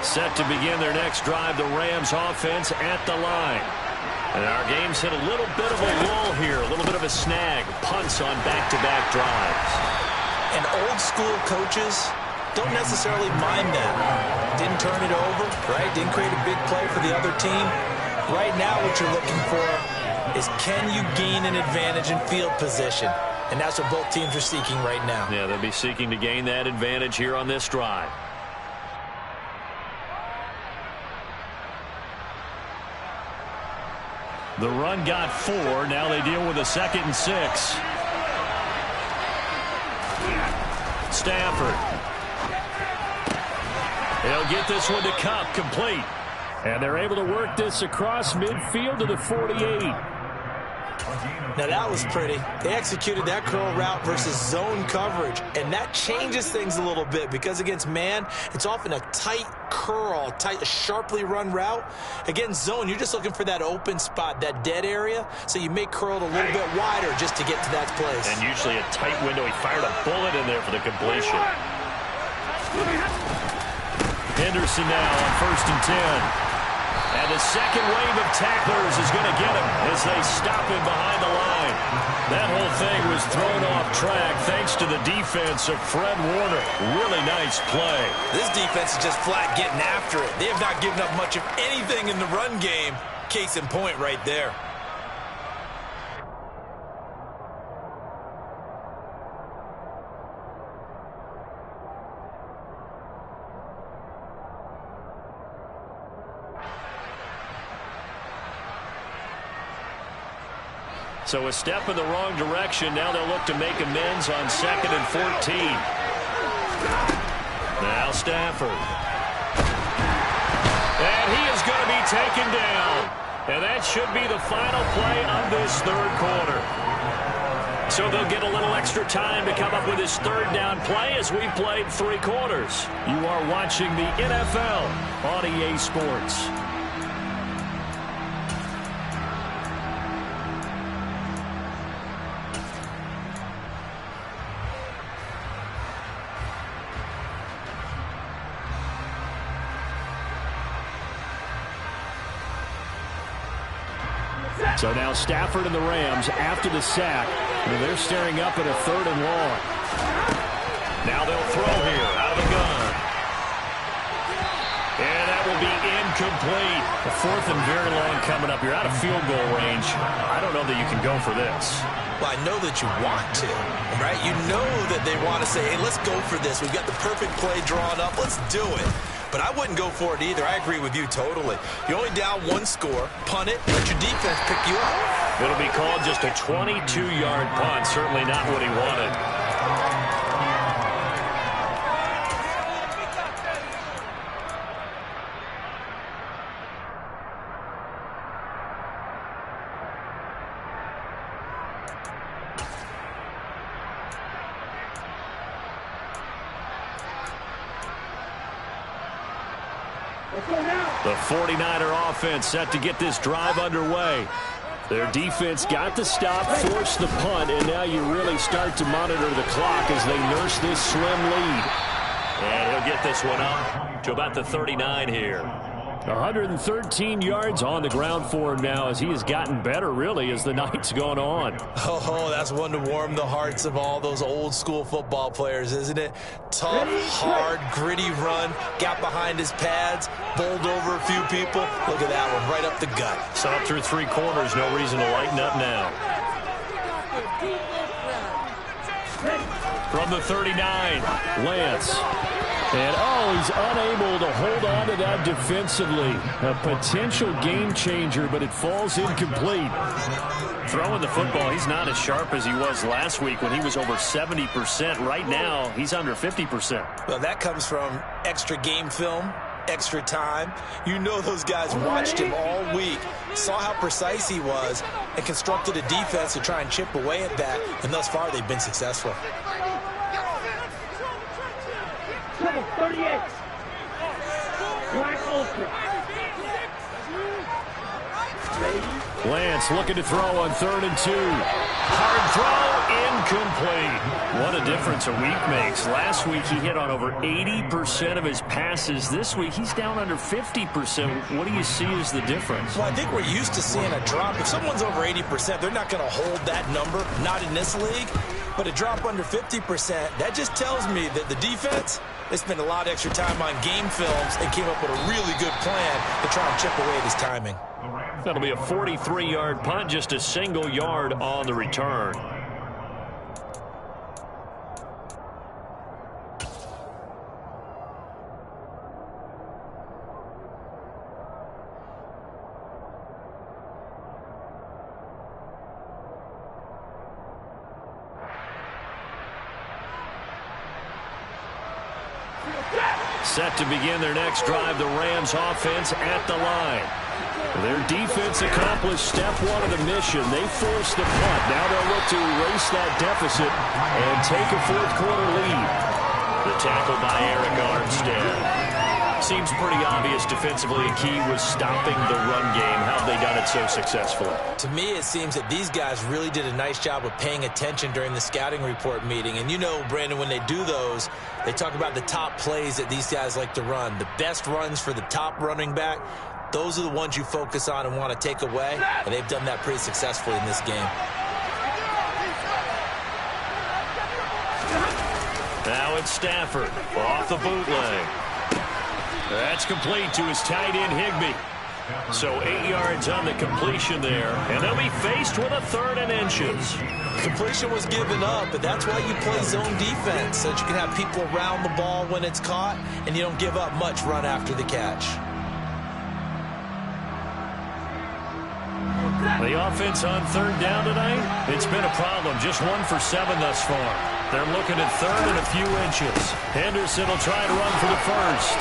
Set to begin their next drive, the Rams offense at the line. And our game's hit a little bit of a lull here, a little bit of a snag. Punts on back-to-back drives. And old-school coaches don't necessarily mind that. Didn't turn it over, right? Didn't create a big play for the other team. Right now what you're looking for is, can you gain an advantage in field position? And that's what both teams are seeking right now. Yeah, they'll be seeking to gain that advantage here on this drive. The run got 4. Now they deal with a 2nd and 6. Stafford. He'll get this one to Cup, complete. And they're able to work this across midfield to the 48. Now that was pretty. They executed that curl route versus zone coverage, and that changes things a little bit because against man, it's often a tight curl, a sharply run route. Against zone, you're just looking for that open spot, that dead area, so you may curl it a little bit wider just to get to that place. And usually a tight window. He fired a bullet in there for the completion. Henderson now on 1st and 10. And the second wave of tacklers is going to get him as they stop him behind the line. That whole thing was thrown off track thanks to the defense of Fred Warner. Really nice play. This defense is just flat getting after it. They have not given up much of anything in the run game. Case in point right there. So a step in the wrong direction. Now they'll look to make amends on 2nd and 14. Now Stafford. And he is going to be taken down. And that should be the final play of this 3rd quarter. So they'll get a little extra time to come up with his third down play as we played 3 quarters. You are watching the NFL on EA Sports. So now Stafford and the Rams after the sack. And they're staring up at a 3rd and long. Now they'll throw here out of the gun. And that will be incomplete. The 4th and very long coming up. You're out of field goal range. I don't know that you can go for this. Well, I know that you want to, right? You know that they want to say, hey, let's go for this. We've got the perfect play drawn up. Let's do it. But I wouldn't go for it either. I agree with you totally. You're only down 1 score. Punt it. Let your defense pick you up. It'll be called just a 22-yard punt. Certainly not what he wanted. The 49er offense set to get this drive underway. Their defense got the stop, forced the punt, and now you really start to monitor the clock as they nurse this slim lead. And he'll get this one up to about the 39 here. 113 yards on the ground for him now as he has gotten better, really, as the night's gone on. Oh, that's one to warm the hearts of all those old-school football players, isn't it? Tough, hard, gritty run, got behind his pads, bowled over a few people. Look at that one, right up the gut. So up through 3 quarters, no reason to lighten up now. From the 39, Lance. And, he's unable to hold on to that defensively. A potential game changer, but it falls incomplete. Throwing the football, he's not as sharp as he was last week when he was over 70%. Right now, he's under 50%. Well, that comes from extra game film, extra time. You know those guys watched him all week, saw how precise he was, and constructed a defense to try and chip away at that. And thus far, they've been successful. 38. Black Omfl. Lance looking to throw on 3rd and 2. Hard throw, incomplete. What a difference a week makes. Last week he hit on over 80% of his passes. This week he's down under 50%. What do you see as the difference? Well, I think we're used to seeing a drop. If someone's over 80%, they're not going to hold that number, not in this league. But a drop under 50%, that just tells me that the defense, they spent a lot of extra time on game films and came up with a really good plan to try and chip away at his timing. That'll be a 43-yard punt, just a single yard on the return. Set to begin their next drive, the Rams offense at the line. Their defense accomplished step 1 of the mission. They forced the punt. Now they'll look to erase that deficit and take a 4th quarter lead. The tackle by Eric Armstead. Seems pretty obvious defensively. A key was stopping the run game. How have they done it so successfully? To me, it seems that these guys really did a nice job of paying attention during the scouting report meeting. And you know, Brandon, when they do those, they talk about the top plays that these guys like to run. The best runs for the top running back, those are the ones you focus on and want to take away. And they've done that pretty successfully in this game. Now it's Stafford off the bootleg. That's complete to his tight end, Higbee. So 8 yards on the completion there, and they'll be faced with a 3rd and inches. Completion was given up, but that's why you play zone defense, so that you can have people around the ball when it's caught, and you don't give up much run after the catch. The offense on 3rd down tonight, it's been a problem. Just 1 for 7 thus far. They're looking at 3rd and a few inches. Henderson will try to run for the 1st.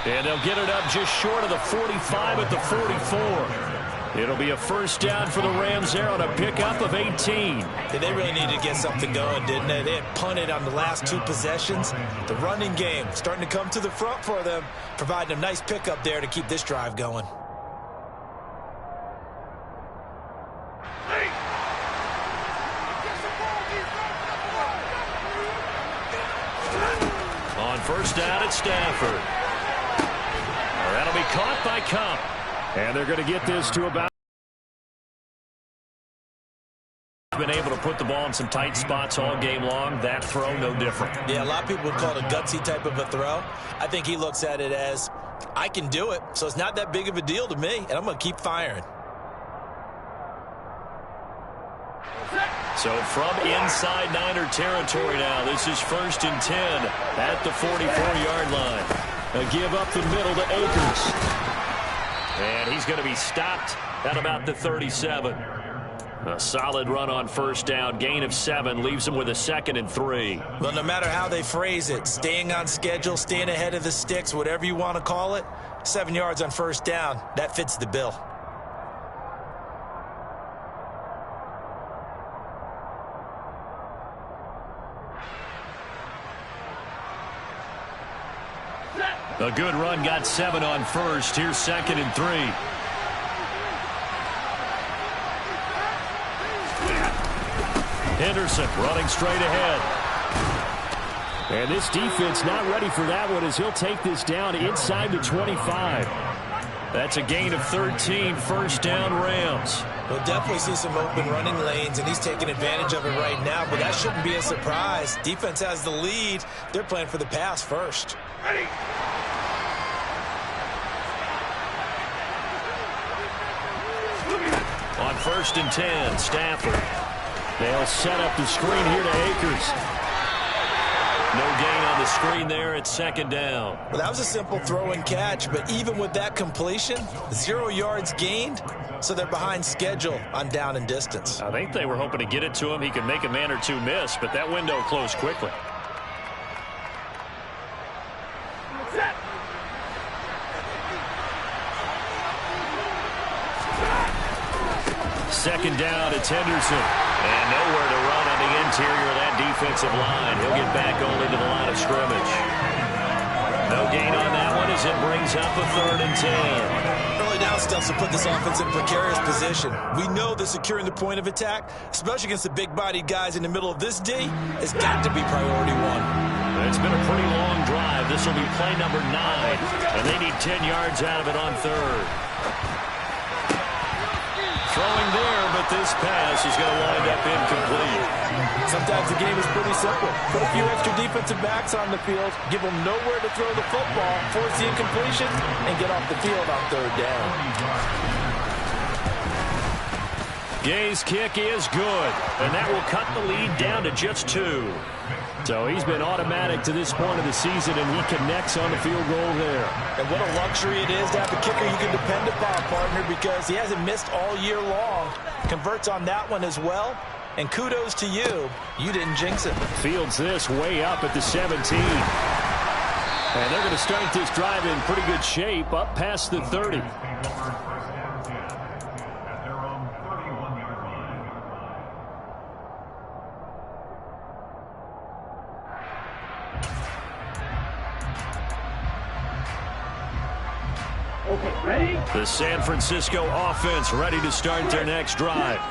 And they'll get it up just short of the 45 at the 44. It'll be a first down for the Rams there on a pickup of 18. Yeah, they really needed to get something going, didn't they? They had punted on the last 2 possessions. The running game starting to come to the front for them, providing a nice pickup there to keep this drive going. On first down at Stafford. That'll be caught by Cup. And they're going to get this to about. Been able to put the ball in some tight spots all game long. That throw, no different. Yeah, a lot of people would call it a gutsy type of a throw. I think he looks at it as, I can do it, so it's not that big of a deal to me, and I'm going to keep firing. So from inside Niner territory now, this is 1st and 10 at the 44-yard line. A give up the middle to Akers. And he's going to be stopped at about the 37. A solid run on first down. Gain of 7 leaves him with a 2nd and 3. Well, no matter how they phrase it, staying on schedule, staying ahead of the sticks, whatever you want to call it, 7 yards on first down, that fits the bill. A good run, got 7 on first. Here's 2nd and 3. Henderson running straight ahead. And this defense not ready for that one as he'll take this down inside the 25. That's a gain of 13, first down Rams. We'll definitely see some open running lanes, and he's taking advantage of it right now, but that shouldn't be a surprise. Defense has the lead. They're playing for the pass first. Ready. On 1st and 10, Stafford. They'll set up the screen here to Akers. No gain on the screen there at 2nd down. Well, that was a simple throw and catch, but even with that completion, 0 yards gained, so they're behind schedule on down and distance. I think they were hoping to get it to him. He could make a man or 2 miss, but that window closed quickly. Set. Second down, it's Henderson. And nowhere to run on the interior of that defensive line. He'll get back only to the line of scrimmage. No gain on that one as it brings up a 3rd and 10. Early down steps will put this offense in precarious position. We know that securing the point of attack, especially against the big-bodied guys in the middle of this D, has got to be priority 1. It's been a pretty long drive. This will be play number 9. And they need 10 yards out of it on 3rd. Throwing there, but this pass is going to wind up incomplete. Sometimes the game is pretty simple. Put a few extra defensive backs on the field, give them nowhere to throw the football, force the incompletion, and get off the field on 3rd down. Gay's kick is good, and that will cut the lead down to just 2. So he's been automatic to this point of the season, and he connects on the field goal there. And what a luxury it is to have a kicker you can depend upon, partner, because he hasn't missed all year long. Converts on that one as well. And kudos to you. You didn't jinx it. Fields this way up at the 17. And they're going to start this drive in pretty good shape up past the 30. Okay, ready? The San Francisco offense ready to start their next drive.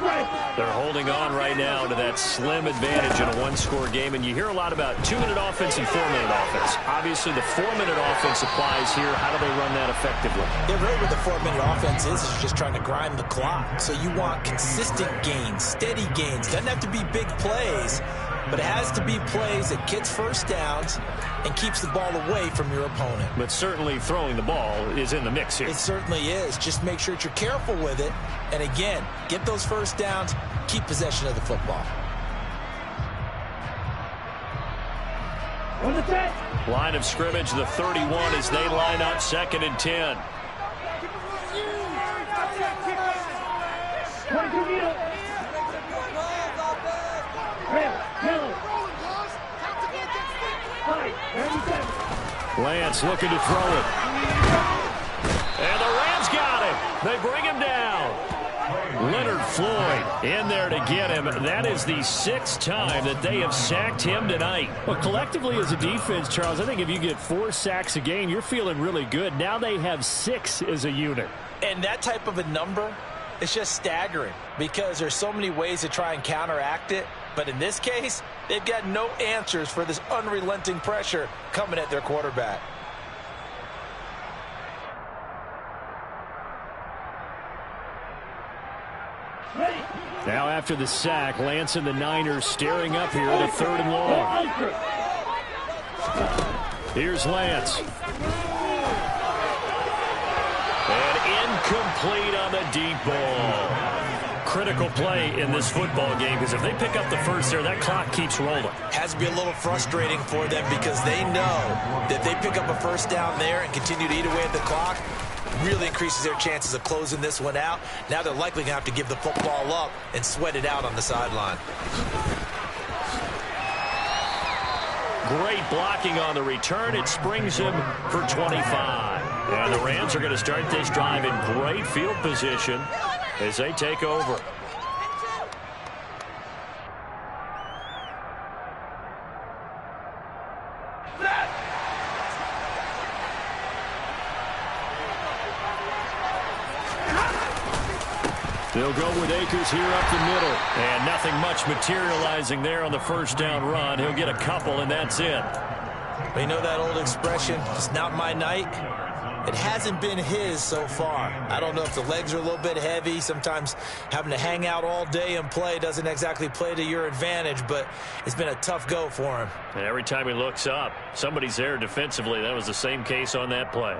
They're holding on right now to that slim advantage in a 1-score game, and you hear a lot about 2-minute offense and 4-minute offense. Obviously, the 4-minute offense applies here. How do they run that effectively? Yeah, really what the 4-minute offense is just trying to grind the clock. So you want consistent gains, steady gains. Doesn't have to be big plays, but it has to be plays that gets first downs and keeps the ball away from your opponent. But certainly throwing the ball is in the mix here. It certainly is. Just make sure that you're careful with it. And again, get those first downs, keep possession of the football. On the set. Line of scrimmage, the 31 as they line up 2nd and 10. 22 middle. Red, yellow. 5, 37. Lance looking to throw it. And the Rams got him. They bring him down. Leonard Floyd in there to get him. That is the 6th time that they have sacked him tonight. Well, collectively as a defense, Charles, I think if you get 4 sacks a game, you're feeling really good. Now they have 6 as a unit. And that type of a number, it's just staggering because there's so many ways to try and counteract it. But in this case, they've got no answers for this unrelenting pressure coming at their quarterback. Now after the sack, Lance and the Niners staring up here at a 3rd and long. Here's Lance. And incomplete on the deep ball. Critical play in this football game because if they pick up the first there, that clock keeps rolling. Has to be a little frustrating for them because they know that they pick up a first down there and continue to eat away at the clock, really increases their chances of closing this one out. Now they're likely going to have to give the football up and sweat it out on the sideline. Great blocking on the return. It springs him for 25. And the Rams are going to start this drive in great field position as they take over. They'll go with Akers here up the middle. And nothing much materializing there on the first down run. He'll get a couple, and that's it. You know that old expression, it's not my night? It hasn't been his so far. I don't know if the legs are a little bit heavy. Sometimes having to hang out all day and play doesn't exactly play to your advantage, but it's been a tough go for him. And every time he looks up, somebody's there defensively. That was the same case on that play.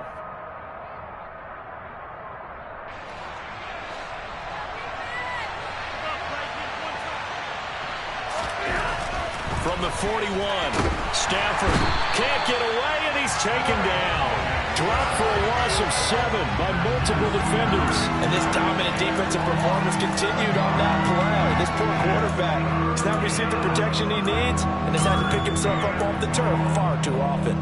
From the 41, Stafford can't get away, and he's taken down. Dropped for a loss of 7 by multiple defenders. And this dominant defensive performance continued on that play. This poor quarterback has not received the protection he needs and has had to pick himself up off the turf far too often.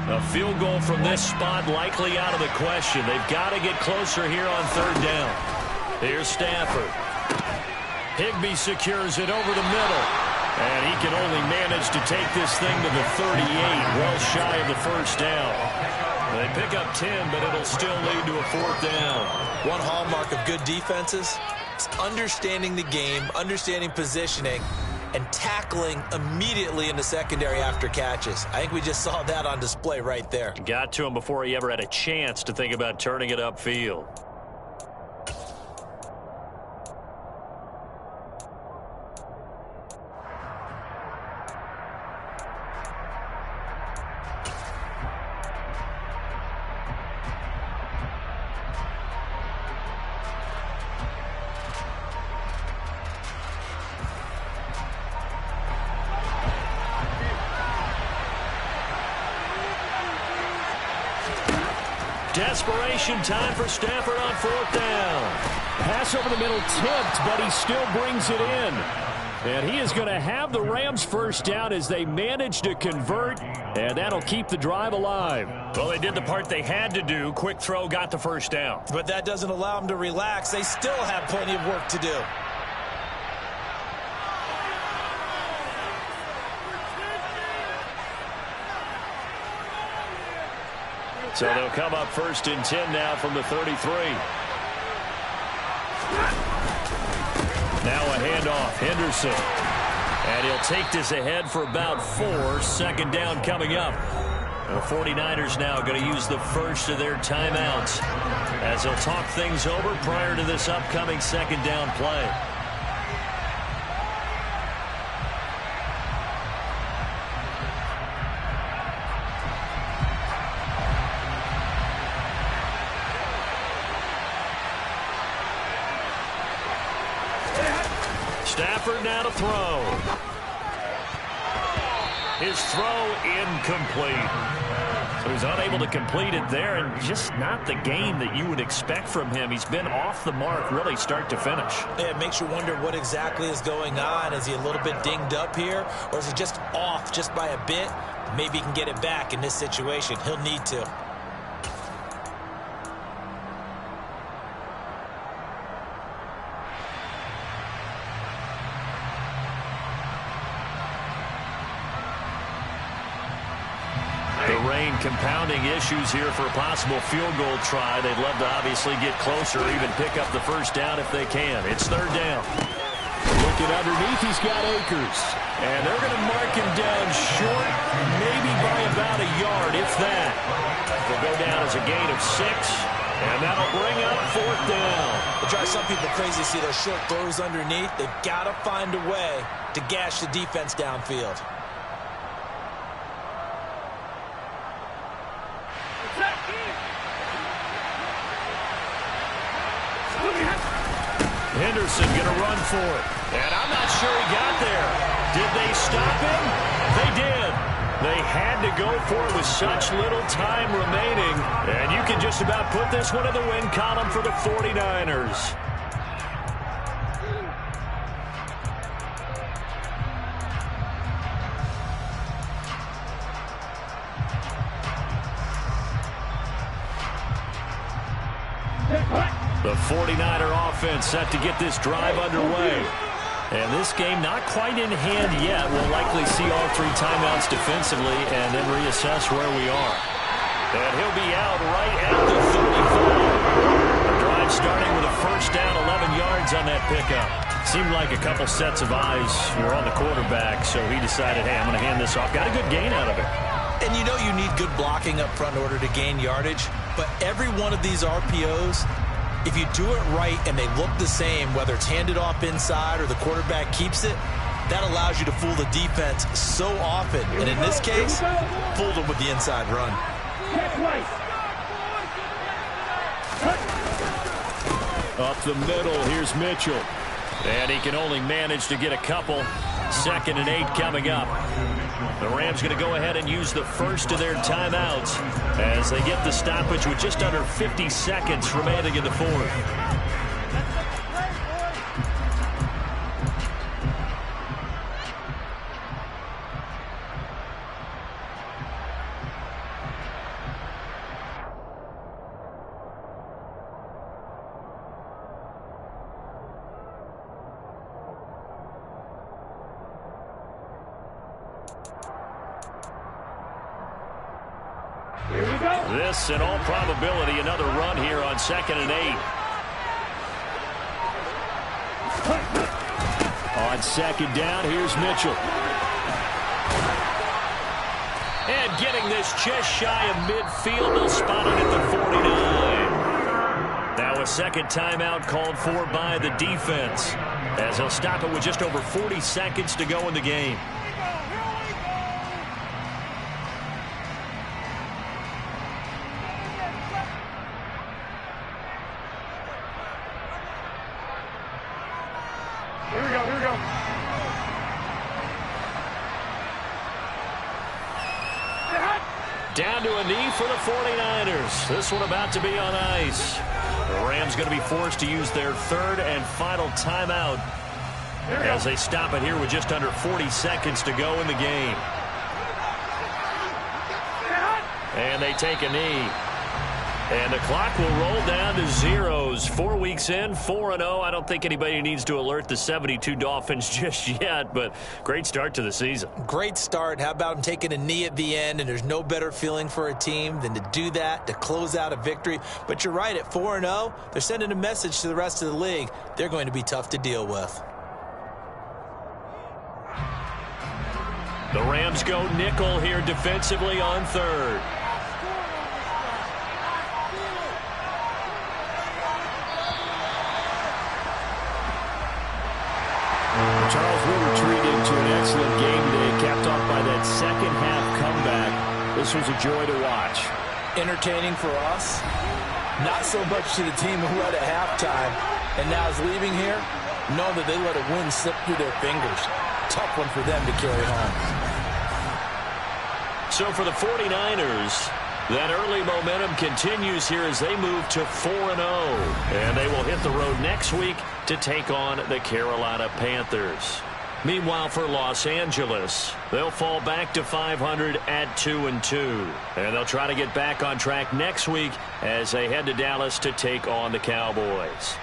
A field goal from this spot likely out of the question. They've got to get closer here on 3rd down. Here's Stafford. Higbee secures it over the middle. And he can only manage to take this thing to the 38, well shy of the first down. They pick up 10, but it'll still lead to a 4th down. One hallmark of good defenses is understanding the game, understanding positioning, and tackling immediately in the secondary after catches. I think we just saw that on display right there. Got to him before he ever had a chance to think about turning it upfield. Desperation time for Stafford on 4th down. Pass over the middle tipped, but he still brings it in. And he is going to have the Rams first down as they manage to convert, and that'll keep the drive alive. Well, they did the part they had to do. Quick throw, got the first down. But that doesn't allow them to relax. They still have plenty of work to do. So they'll come up 1st and 10 now from the 33. Now a handoff, Henderson. And he'll take this ahead for about 4. 2nd down coming up. The 49ers now going to use the first of their timeouts as they'll talk things over prior to this upcoming 2nd down play. Stafford now to throw. His throw incomplete. He was unable to complete it there, and just not the game that you would expect from him. He's been off the mark really start to finish. Yeah, it makes you wonder what exactly is going on. Is he a little bit dinged up here, or is he just off just by a bit? Maybe he can get it back in this situation. He'll need to. Compounding issues here for a possible field goal try. They'd love to obviously get closer, even pick up the first down if they can. It's third down. Looking underneath, he's got Akers. And they're going to mark him down short, maybe by about a yard, if that. Will go down as a gain of 6, and that'll bring up fourth down. It drives some people crazy to see those short throws underneath. They've got to find a way to gash the defense downfield. Henderson going to run for it. And I'm not sure he got there. Did they stop him? They did. They had to go for it with such little time remaining. And you can just about put this one in the win column for the 49ers. The 49er offense set to get this drive underway. And this game not quite in hand yet. We'll likely see all 3 timeouts defensively and then reassess where we are. And he'll be out right at the 35. The drive starting with a first down, 11 yards on that pickup. Seemed like a couple sets of eyes were on the quarterback, so he decided, hey, I'm going to hand this off. Got a good gain out of it. And you know you need good blocking up front in order to gain yardage. But every one of these RPOs, if you do it right and they look the same, whether it's handed off inside or the quarterback keeps it, that allows you to fool the defense so often. And in this case, fooled them with the inside run. Up the middle, here's Mitchell. And he can only manage to get a couple. 2nd and 8 coming up. The Rams going to go ahead and use the first of their timeouts as they get the stoppage with just under 50 seconds remaining in the fourth. This, in all probability, another run here on 2nd and 8. On 2nd down, here's Mitchell. And getting this just shy of midfield, they'll spot it at the 49. Now a second timeout called for by the defense, as they'll stop it with just over 40 seconds to go in the game. Down to a knee for the 49ers. This one about to be on ice. The Rams going to be forced to use their 3rd and final timeout as they stop it here with just under 40 seconds to go in the game. And they take a knee. And the clock will roll down to zeros. 4 weeks in, 4-0. I don't think anybody needs to alert the 72 Dolphins just yet, but great start to the season. Great start. How about him taking a knee at the end? And there's no better feeling for a team than to do that, to close out a victory. But you're right, at 4-0, they're sending a message to the rest of the league. They're going to be tough to deal with. The Rams go nickel here defensively on 3rd. Charles, we retreat into an excellent game today, capped off by that second-half comeback. This was a joy to watch. Entertaining for us, not so much to the team who led at halftime and now is leaving here, knowing that they let a win slip through their fingers. Tough one for them to carry home. So for the 49ers, That early momentum continues here as they move to 4-0. And they will hit the road next week to take on the Carolina Panthers. Meanwhile, for Los Angeles, they'll fall back to 500 at 2-2. And they'll try to get back on track next week as they head to Dallas to take on the Cowboys.